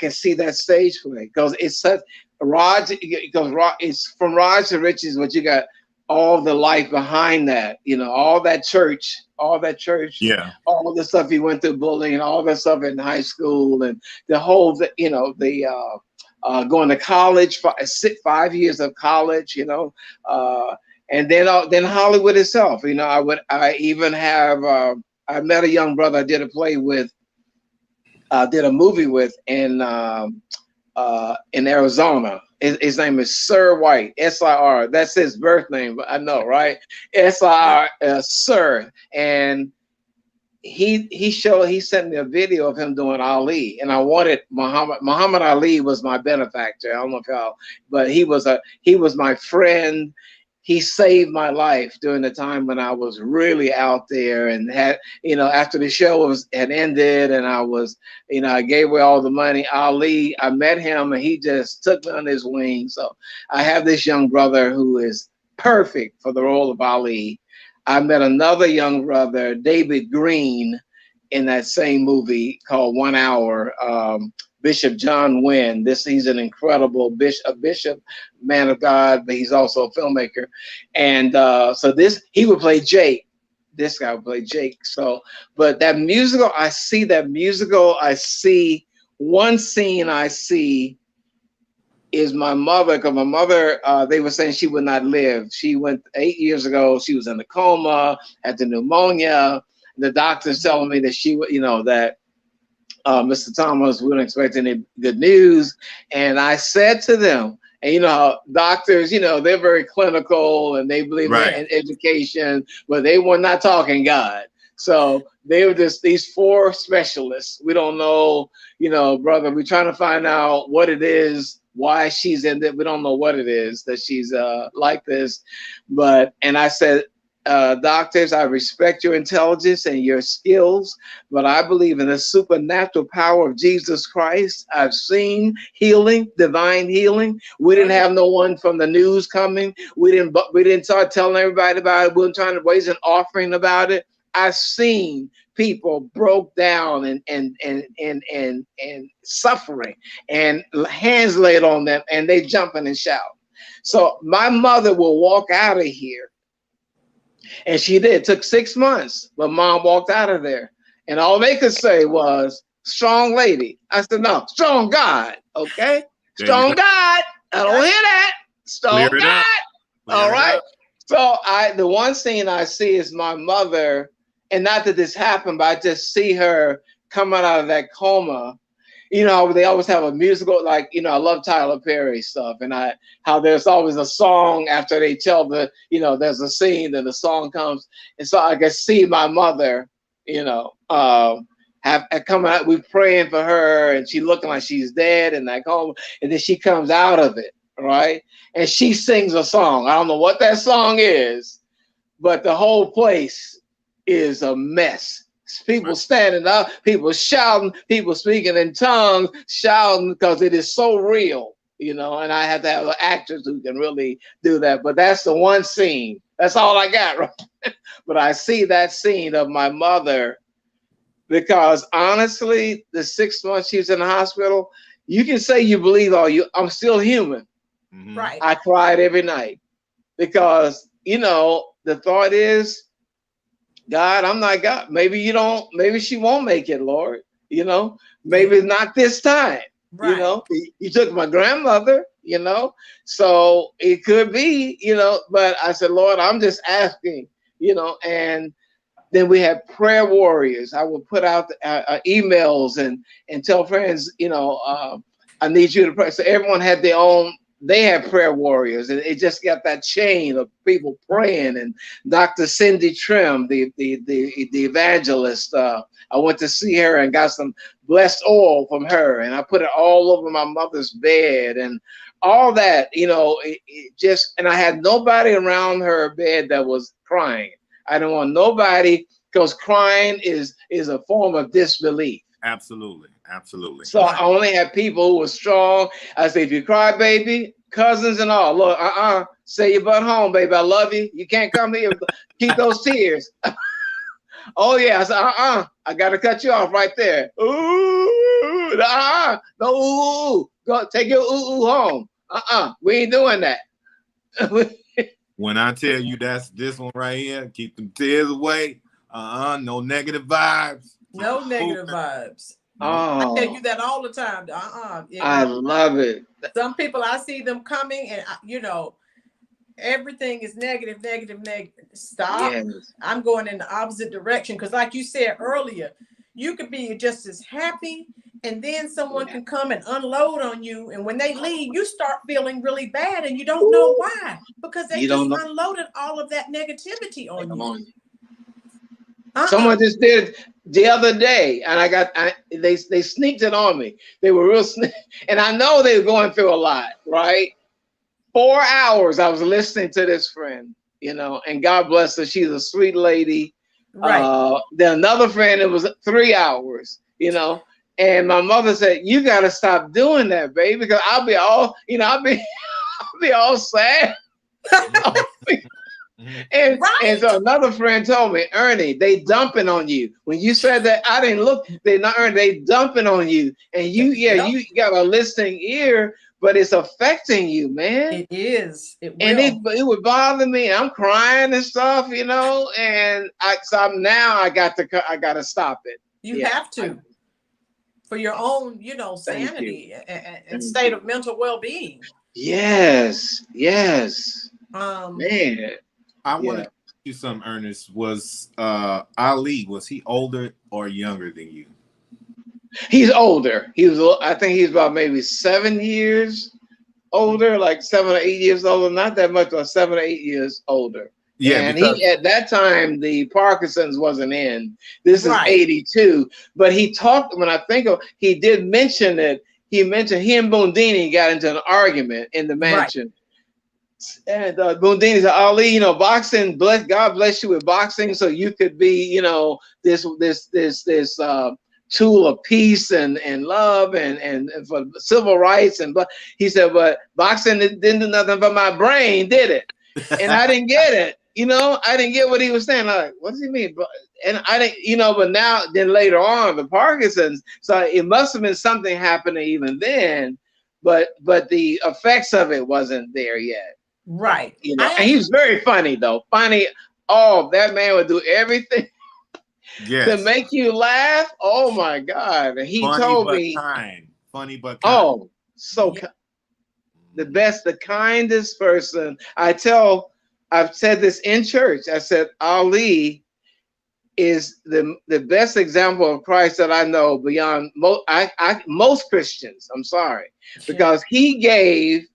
can see that stage play because it's such it's from Rods to Riches, but you got all the life behind that, all that church, Yeah. all the stuff he went through, bullying, all that stuff in high school, and the whole, going to college, 5 years of college, and then Hollywood itself. I met a young brother I did a play with, did a movie with in Arizona. His name is Sir White, S-I-R. That's his birth name, but I know, right? S-I-R, Sir. And he sent me a video of him doing Ali, and I wanted Muhammad Ali was my benefactor. I don't know if y'all, but he was my friend. He saved my life during the time when I was really out there, and had, after the show had ended, and I gave away all the money. Ali, I met him, and he just took me on his wing. So I have this young brother who is perfect for the role of Ali. I met another young brother, David Green, in that same movie called 1 Hour. Bishop John Wynn. He's an incredible bishop, man of God, but he's also a filmmaker. And he would play Jake. This guy would play Jake. So, but that musical, I see one scene I see is my mother, because my mother, they were saying she would not live. She went 8 years ago. She was in a coma, had the pneumonia. The doctor's telling me that she would, that Mr. Thomas wouldn't expect any good news. And I said to them, and doctors, they're very clinical and they believe in education, but they were not talking God. So they were just these 4 specialists. We don't know, brother, we're trying to find out what it is, why she's in it. We don't know what it is that she's like this. And I said, doctors, I respect your intelligence and your skills, but I believe in the supernatural power of Jesus Christ. I've seen healing, divine healing. We didn't have no one from the news coming. We didn't start telling everybody about it. We weren't trying to raise an offering about it. I've seen people broke down and suffering, and hands laid on them, and they jumping and shouting. So my mother will walk out of here. And she did. It took 6 months, but Mom walked out of there. And all they could say was, strong lady. I said, no, strong God. Okay? Strong God. I don't hear that. Strong God. All right. So the one scene I see is my mother, and not that this happened, but I just see her coming out of that coma. They always have a musical, I love Tyler Perry stuff, and how there's always a song after they tell there's a scene, then the song comes. And so I can see my mother, have coming out, we praying for her, and she looking like she's dead in that coma, and then she comes out of it, right? And she sings a song. I don't know what that song is, but the whole place is a mess. People standing up, people shouting, people speaking in tongues, shouting, because it is so real, and I have to have actors who can really do that. But that's the one scene. That's all I got, right? But I see that scene of my mother, because honestly, the 6 months she was in the hospital, you can say you believe I'm still human. Mm-hmm. Right. I cried every night because, the thought is, God, I'm not God. Maybe she won't make it, Lord. Maybe not this time. Right. You took my grandmother, so it could be, but I said, Lord, I'm just asking, and then we had prayer warriors. I would put out emails and tell friends, I need you to pray. So everyone had they had prayer warriors, and it just got that chain of people praying. And Dr. Cindy Trim, the evangelist, I went to see her and got some blessed oil from her, and I put it all over my mother's bed and all that, and I had nobody around her bed that was crying. I don't want nobody, because crying is a form of disbelief. Absolutely. So I only had people who were strong. I say, if you cry, baby, cousins and all, look, say your butt home, baby. I love you. You can't come here. Keep those tears. Oh yeah. I said, I gotta cut you off right there. Ooh, no, ooh. Go take your ooh home. We ain't doing that. When I tell you that's this one right here, keep them tears away. No negative vibes. No negative vibes. Oh, I tell you that all the time. I love it. Some people, I see them coming, and everything is negative. Stop. Yes. I'm going in the opposite direction because, like you said earlier, you could be just as happy, and then someone can come and unload on you, and when they leave, you start feeling really bad, and you don't know why, because they just unloaded all of that negativity on you. Someone just did it the other day, and they sneaked it on me. They were real and I know they were going through a lot, right? 4 hours I was listening to this friend, and God bless her. She's a sweet lady. Right. Then another friend, it was 3 hours, and my mother said, "You got to stop doing that, baby, because I'll be all, I'll be all sad." And so another friend told me, Ernie, they dumping on you. When you said that, I didn't look. They dumping on you, and you got a listening ear, but it's affecting you, man. It is. It will. And it would bother me. I'm crying and stuff, and I got to stop it. You have to, for your own, sanity and state of mental well-being. Yes. Man. I want to ask you something, Ernest. Was Ali, was he older or younger than you? He's older. I think he's about maybe 7 years older, like 7 or 8 years older. Not that much, but 7 or 8 years older. Yeah, and he at that time the Parkinson's wasn't in. This is 82. But he talked, when I think of, he did mention it. He mentioned he and Boondini got into an argument in the mansion. Right. And Boondini said, Ali, boxing, God bless you with boxing, so you could be, this tool of peace and love and for civil rights. And he said, but boxing didn't do nothing for my brain, did it? And I didn't get it. I didn't get what he was saying. Like, what does he mean? And I didn't, but now, then later on, the Parkinson's, so it must have been something happening even then, but the effects of it wasn't there yet. Right. And he was very funny though. Funny. Oh, that man would do everything to make you laugh. Oh my God. And he told me funny but kind. Oh, so the best, the kindest person. I've said this in church. I said Ali is the best example of Christ that I know beyond most Christians. I'm sorry. Because he gave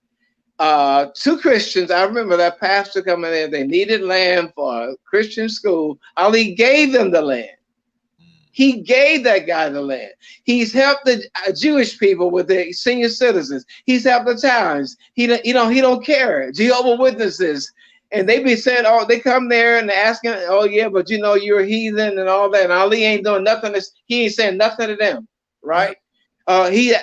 2 Christians. I remember that pastor coming in. They needed land for a Christian school. Ali gave them the land. He gave that guy the land. He's helped the Jewish people with the senior citizens. He's helped the towns. He don't care. Jehovah's Witnesses, and they be saying, oh, they come there and asking, oh yeah, but you're a heathen and all that. And Ali ain't doing nothing. He ain't saying nothing to them, right? You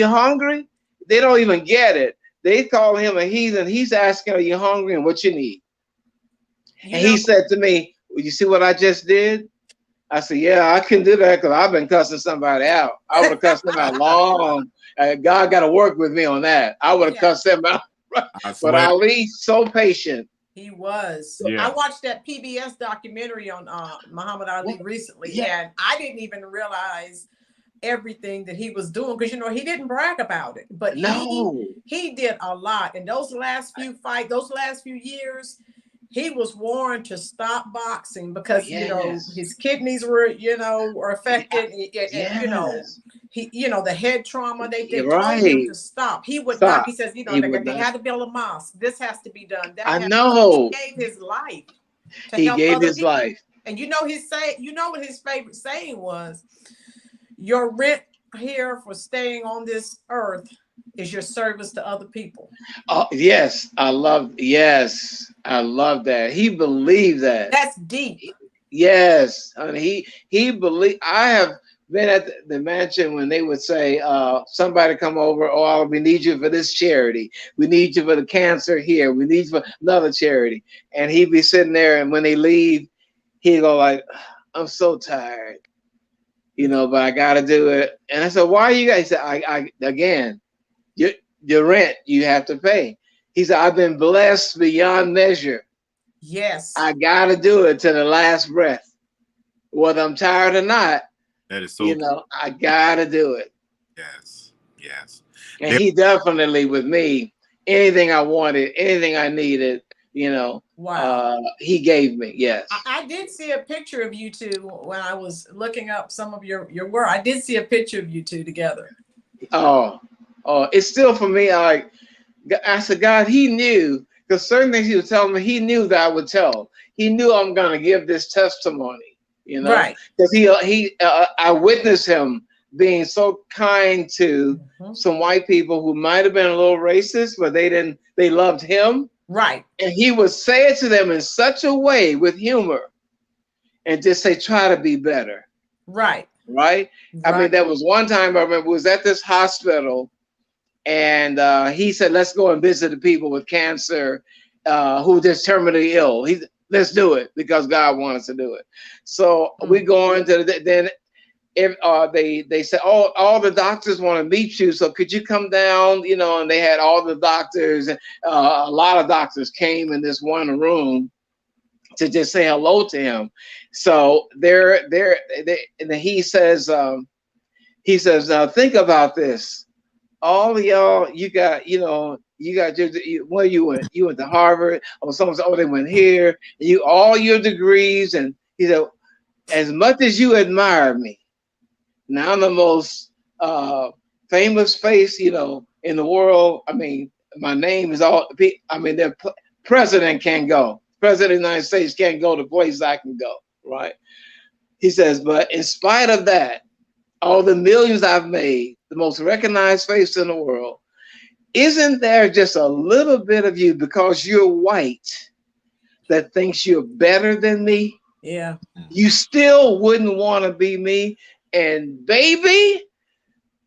hungry? They don't even get it. They call him a heathen. He's asking, are you hungry and what you need? And he said to me, well, you see what I just did? I said, yeah, I couldn't do that because I've been cussing somebody out. I would have cussed them out long. God got to work with me on that. I would have cussed them out. But Ali's so patient. He was. Yeah. I watched that PBS documentary on Muhammad Ali recently, and I didn't even realize everything that he was doing because he didn't brag about it, but he did a lot. And those last few years, he was warned to stop boxing because his kidneys were affected, and the head trauma. They told him to stop. He would not. He says, they had to build a mosque. This has to be done. I know. He gave his life. He gave his life. And what his favorite saying was, your rent here for staying on this earth is your service to other people. Oh, yes. I love that. He believed that. That's deep. Yes. I mean, he believed. I have been at the mansion when they would say, somebody come over, oh, we need you for this charity. We need you for the cancer here. We need you for another charity. And he'd be sitting there, and when they leave, he'd go like, I'm so tired, but I got to do it. And I said, why are you guys? He said, I again, your rent you have to pay. He said, I've been blessed beyond measure. Yes. I got to do it to the last breath. Whether I'm tired or not, that is so I got to do it. Yes. Yes. And he definitely, with me, anything I wanted, anything I needed, wow. He gave me. Yes. I did see a picture of you two when I was looking up some of your work. I did see a picture of you two together. Oh, it's still for me. I said, God, he knew, because certain things he was telling me, he knew that I would tell. He knew I'm going to give this testimony, right? Because I witnessed him being so kind to some white people who might have been a little racist, but they loved him. Right. And he would say it to them in such a way with humor and just say, try to be better. Right. Right. I mean, there was one time I remember was at this hospital and he said, let's go and visit the people with cancer who are just terminally ill. Let's do it because God wants us to do it. So we go into then if they said, all the doctors want to meet you, so could you come down? And they had all the doctors. A lot of doctors came in this one room to just say hello to him. So and he says, think about this. All of y'all, you got where you went? You went to Harvard, or someone said, they went here. And all your degrees, and he said, as much as you admire me, now I'm the most famous face, in the world. I mean, my name is all. I mean, the president can't go. President of the United States can't go to places I can go. Right? He says, but in spite of that, all the millions I've made, the most recognized face in the world, isn't there just a little bit of you because you're white that thinks you're better than me? Yeah. You still wouldn't want to be me. And baby,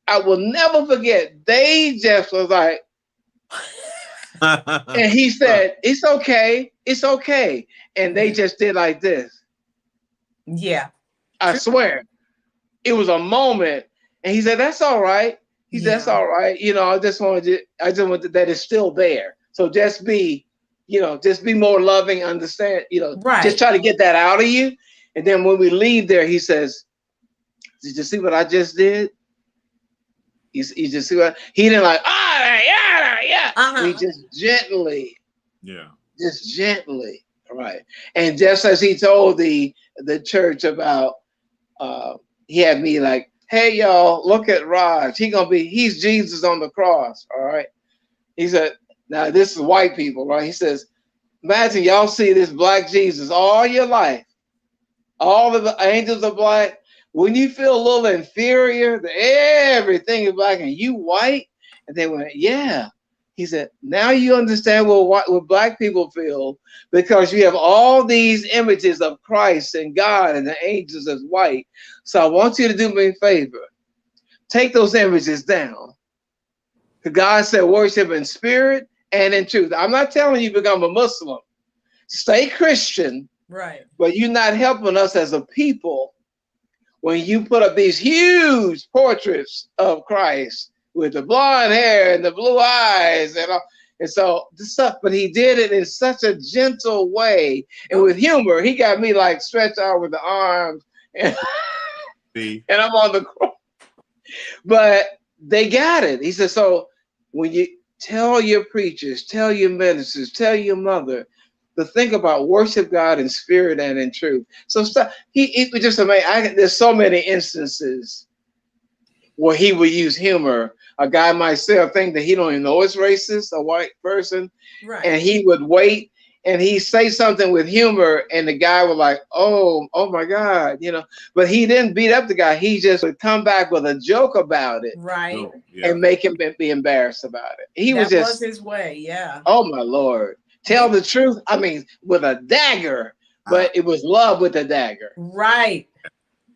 I will never forget. They just was like, and he said, it's okay. It's okay. And they just did like this. Yeah. I swear. It was a moment. And he said, that's all right. He said, that's all right. I just wanted that it's still there. So just be more loving, understand, right. Just try to get that out of you. And then when we leave there, he says, did you see what I just did? You just see what he didn't like, yeah. He just gently, right. And just as he told the church about, he had me like, hey y'all, look at Raj. He's Jesus on the cross. All right. He said, now this is white people, right? He says, imagine y'all see this black Jesus all your life. All of the angels are black. When you feel a little inferior, everything is black and you white. And they went, yeah. He said, now you understand what black people feel because you have all these images of Christ and God and the angels as white. So I want you to do me a favor. Take those images down. God said worship in spirit and in truth. I'm not telling you to become a Muslim. Stay Christian. Right. But you're not helping us as a people when you put up these huge portraits of Christ with the blonde hair and the blue eyes and so this stuff, but he did it in such a gentle way and with humor. He got me like stretched out with the arms and, and I'm on the cross. But they got it. He said, so when you tell your preachers, tell your ministers, tell your mother to think about worship God in spirit and in truth. So he was just amazing. There's so many instances where he would use humor. A guy might say a thing that he don't even know is racist, a white person, right. And he would wait and he say something with humor, and the guy would like, oh my God, But he didn't beat up the guy. He just would come back with a joke about it, right, and make him be embarrassed about it. That was his way, yeah. Oh my Lord. Tell the truth. I mean, with a dagger, but it was love with a dagger. Right.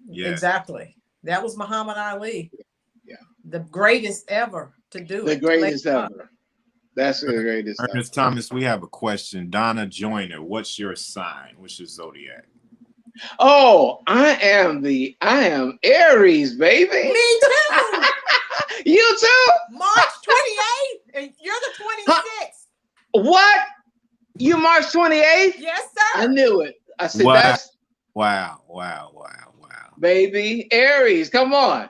Yeah. Exactly. That was Muhammad Ali. Yeah. The greatest ever to do it. The greatest ever. That's the greatest Ernest Thomas, we have a question. Donna Joyner, what's your sign? What's your zodiac? Oh, I am Aries, baby. Me too. You too? March 28th, and you're the 26th. What? You March 28th? Yes, sir. I knew it. I said, Wow. that's Wow. baby. Aries, come on.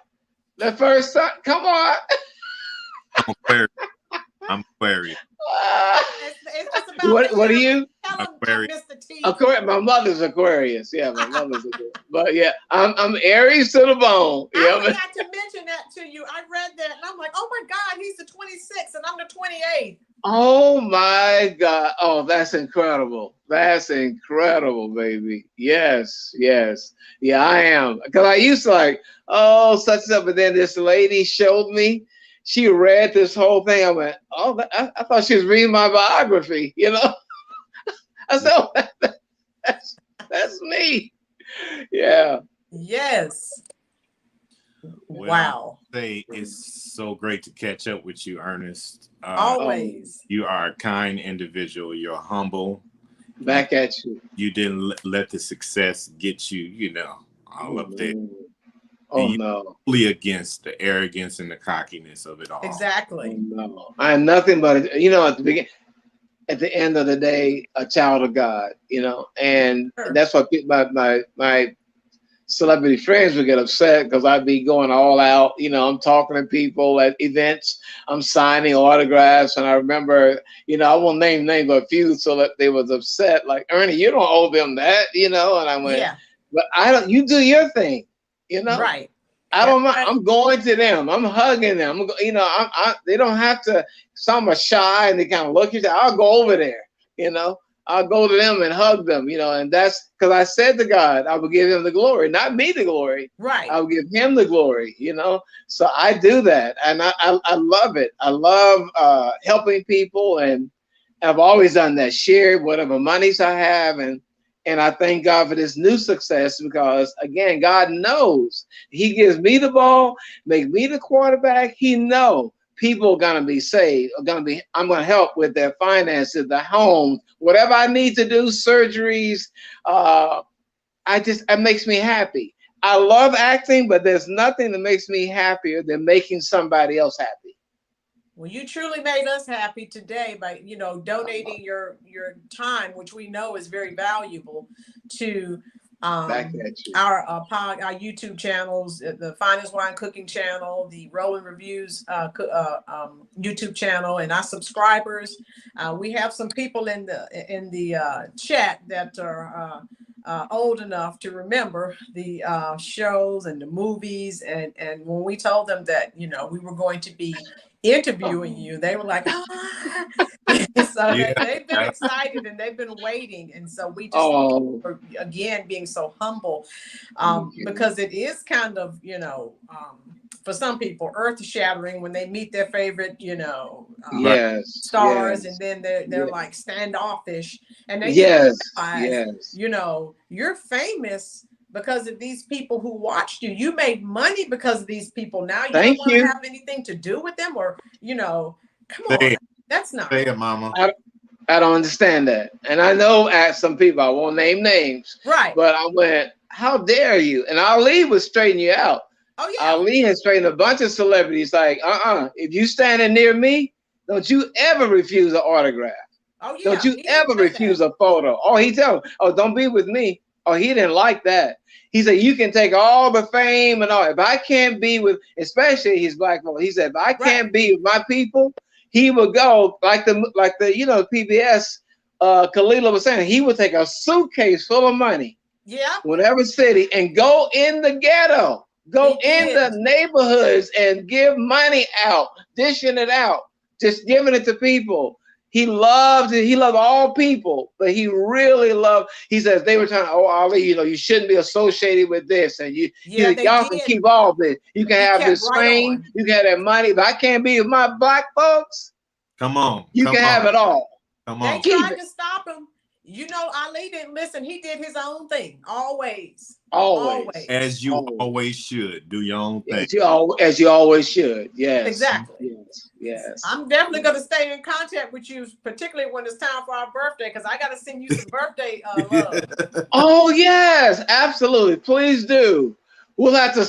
The first time, come on. I'm Aquarius. It's just about What are you? Aquarius. Mr. T. Aquarius. My mother's Aquarius. Yeah, my mother's Aquarius. But yeah, I'm Aries to the bone. I Yeah. forgot to mention that to you. I read that and I'm like, oh my God, he's the 26th and I'm the 28th. Oh my God. Oh, that's incredible. That's incredible, baby. Yes. Yeah, I am. Because I used to like, oh, such and such. But then this lady showed me. She read this whole thing. I went, oh, I thought she was reading my biography, you know? I said, oh, that's me. Yeah. Yes. Well, Wow. It's so great to catch up with you, Ernest. Always. You are a kind individual. You're humble. Back at you. You didn't let the success get you, all up there. Oh, no. Fully against the arrogance and the cockiness of it all. Exactly. Oh, no. I am nothing but, at the end of the day, a child of God, and Sure. that's why my celebrity friends would get upset because I'd be going all out. I'm talking to people at events, I'm signing autographs, and I remember, I won't name names, but a few, so that they was upset, like, Ernie, you don't owe them that, and I went, Yeah. but I don't. You do your thing, Right. I don't mind. I'm going to them. I'm hugging them. They don't have to. Some are shy and they kind of look at you. I'll go over there. I'll go to them and hug them. And that's because I said to God, I will give him the glory, not me the glory. Right. I will give him the glory. So I do that, and I love it. I love helping people, and I've always done that. Share whatever monies I have, and I thank God for this new success because, again, God knows. He gives me the ball, make me the quarterback. He knows people are going to be saved. I'm going to help with their finances, the home, whatever I need to do, surgeries. It makes me happy. I love acting, but there's nothing that makes me happier than making somebody else happy. Well, you truly made us happy today by, donating your time, which we know is very valuable to our YouTube channels, the Fineaswine cooking channel, the Rolynn Reviews YouTube channel, and our subscribers. We have some people in the chat that are old enough to remember the shows and the movies, and when we told them that we were going to be interviewing you, they were like, so they've been excited and they've been waiting, and so we just again being so humble, because it is kind of for some people earth-shattering when they meet their favorite stars, and then they're like standoffish, and they realize, you're famous because of these people who watched you. You made money because of these people. Now you don't want to have anything to do with them, or come on, that's not. Say it, Mama. I don't understand that, and I know at some people, I won't name names, right? But I went, how dare you? And Ali would straighten you out. Oh yeah. Ali has straightened a bunch of celebrities. Like, if you standing near me, don't you ever refuse an autograph. Oh yeah. Don't you ever refuse a photo. Oh, he tell him, don't be with me. Oh, he didn't like that. He said, you can take all the fame and all. If I can't be with, especially his black people, he said, if I can't be with my people, he would go like the PBS. Kalila was saying, he would take a suitcase full of money, whatever city, and go in the ghetto, go in the neighborhoods and give money out, dishing it out, just giving it to people. He loved all people, but he really loved. He says they were trying. Oh, Ali, you shouldn't be associated with this, and y'all can keep all this. You can have this fame, you can have that money, but I can't be with my black folks. Come on, you can have it all. Come on. They tried to stop him. You know, Ali didn't listen. He did his own thing. Always. Always. As you always should. Do your own thing. As you always should. Yes. Exactly. Yes. I'm definitely going to stay in contact with you, particularly when it's time for our birthday, because I got to send you some birthday love. Oh yes, absolutely. Please do. We'll have to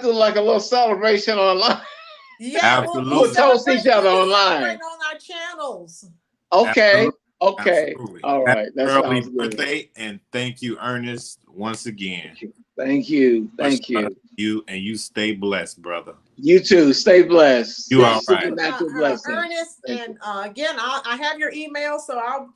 do like a little celebration online. Yeah, absolutely. We'll toast each other online on our channels. Okay. Absolutely. Okay. Absolutely. All right. That early sounds good. birthday, and thank you, Ernest, once again. Thank you. Thank you. You stay blessed, brother. You too. Stay blessed. You all right. Ernest, and again, I have your email, so I'll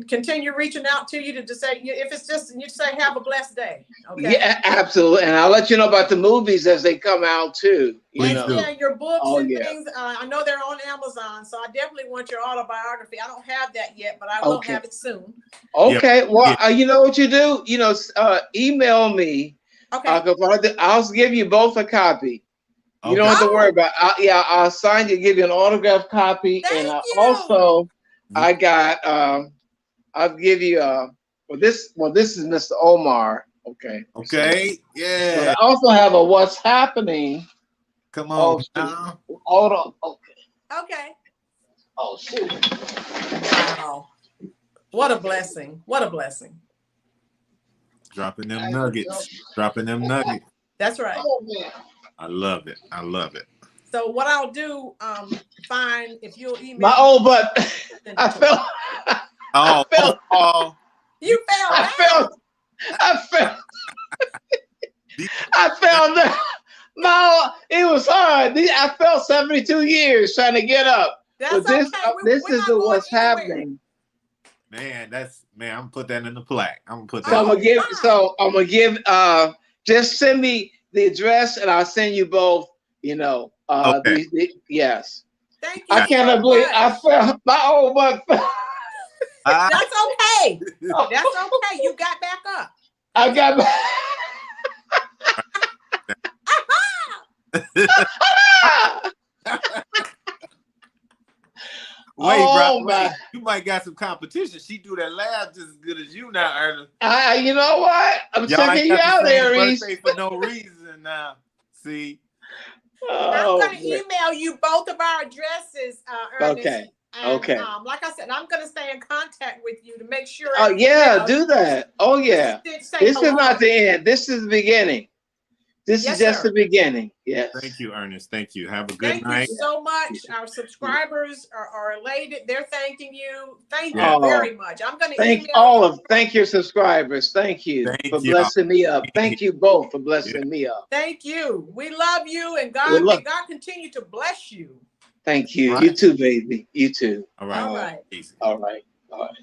continue reaching out to you to say, if it's just, you say have a blessed day. Okay. Yeah, absolutely. And I'll let you know about the movies as they come out too. Yeah, your books and things. I know they're on Amazon, so I definitely want your autobiography. I don't have that yet, but I will have it soon. Okay. Well, you know what you do? Email me. Okay. I'll give you both a copy. You don't have to worry about it. I'll sign you, give you an autographed copy. Thank you. Also, I got I'll give you this is Mr. Omar. Okay. Yeah. But I also have a What's Happening. Come on. Hold on. Okay. Oh shoot. Wow. What a blessing. What a blessing. Dropping them nuggets. That's right. Oh man. I love it. So what I'll do, fine, if you'll email my old butt. I fell. You fell down. I fell down. It was hard. I fell 72 years trying to get up. That's this is What's anywhere. Happening. Man, I'm gonna put that in the plaque. I'm gonna put that. So I'm gonna give. Just send me the address, and I'll send you both. Okay. Yes. Thank you. I cannot believe I fell. My old butt fell. That's okay. That's okay. You got back up. I got back. Wait, bro. You might got some competition. She do that laugh just as good as you now, Ernest. You know what? I'm checking you out, Aries. For no reason now. See. I'm going to email you both of our addresses, Ernest. Okay. And, like I said, I'm going to stay in contact with you to make sure. Oh yeah, do that. Oh yeah. This is not the end. This is the beginning. This is just the beginning. Yes. Thank you, Ernest. Thank you. Have a good night. Thank you so much. Our subscribers are elated. They're thanking you. Thank you very much. I'm going to thank your subscribers. Thank you for blessing me up. Thank you both for blessing me up. Thank you. We love you, and God continue to bless you. Thank you. Right. You too, baby. You too. All right. All right. All right. All right.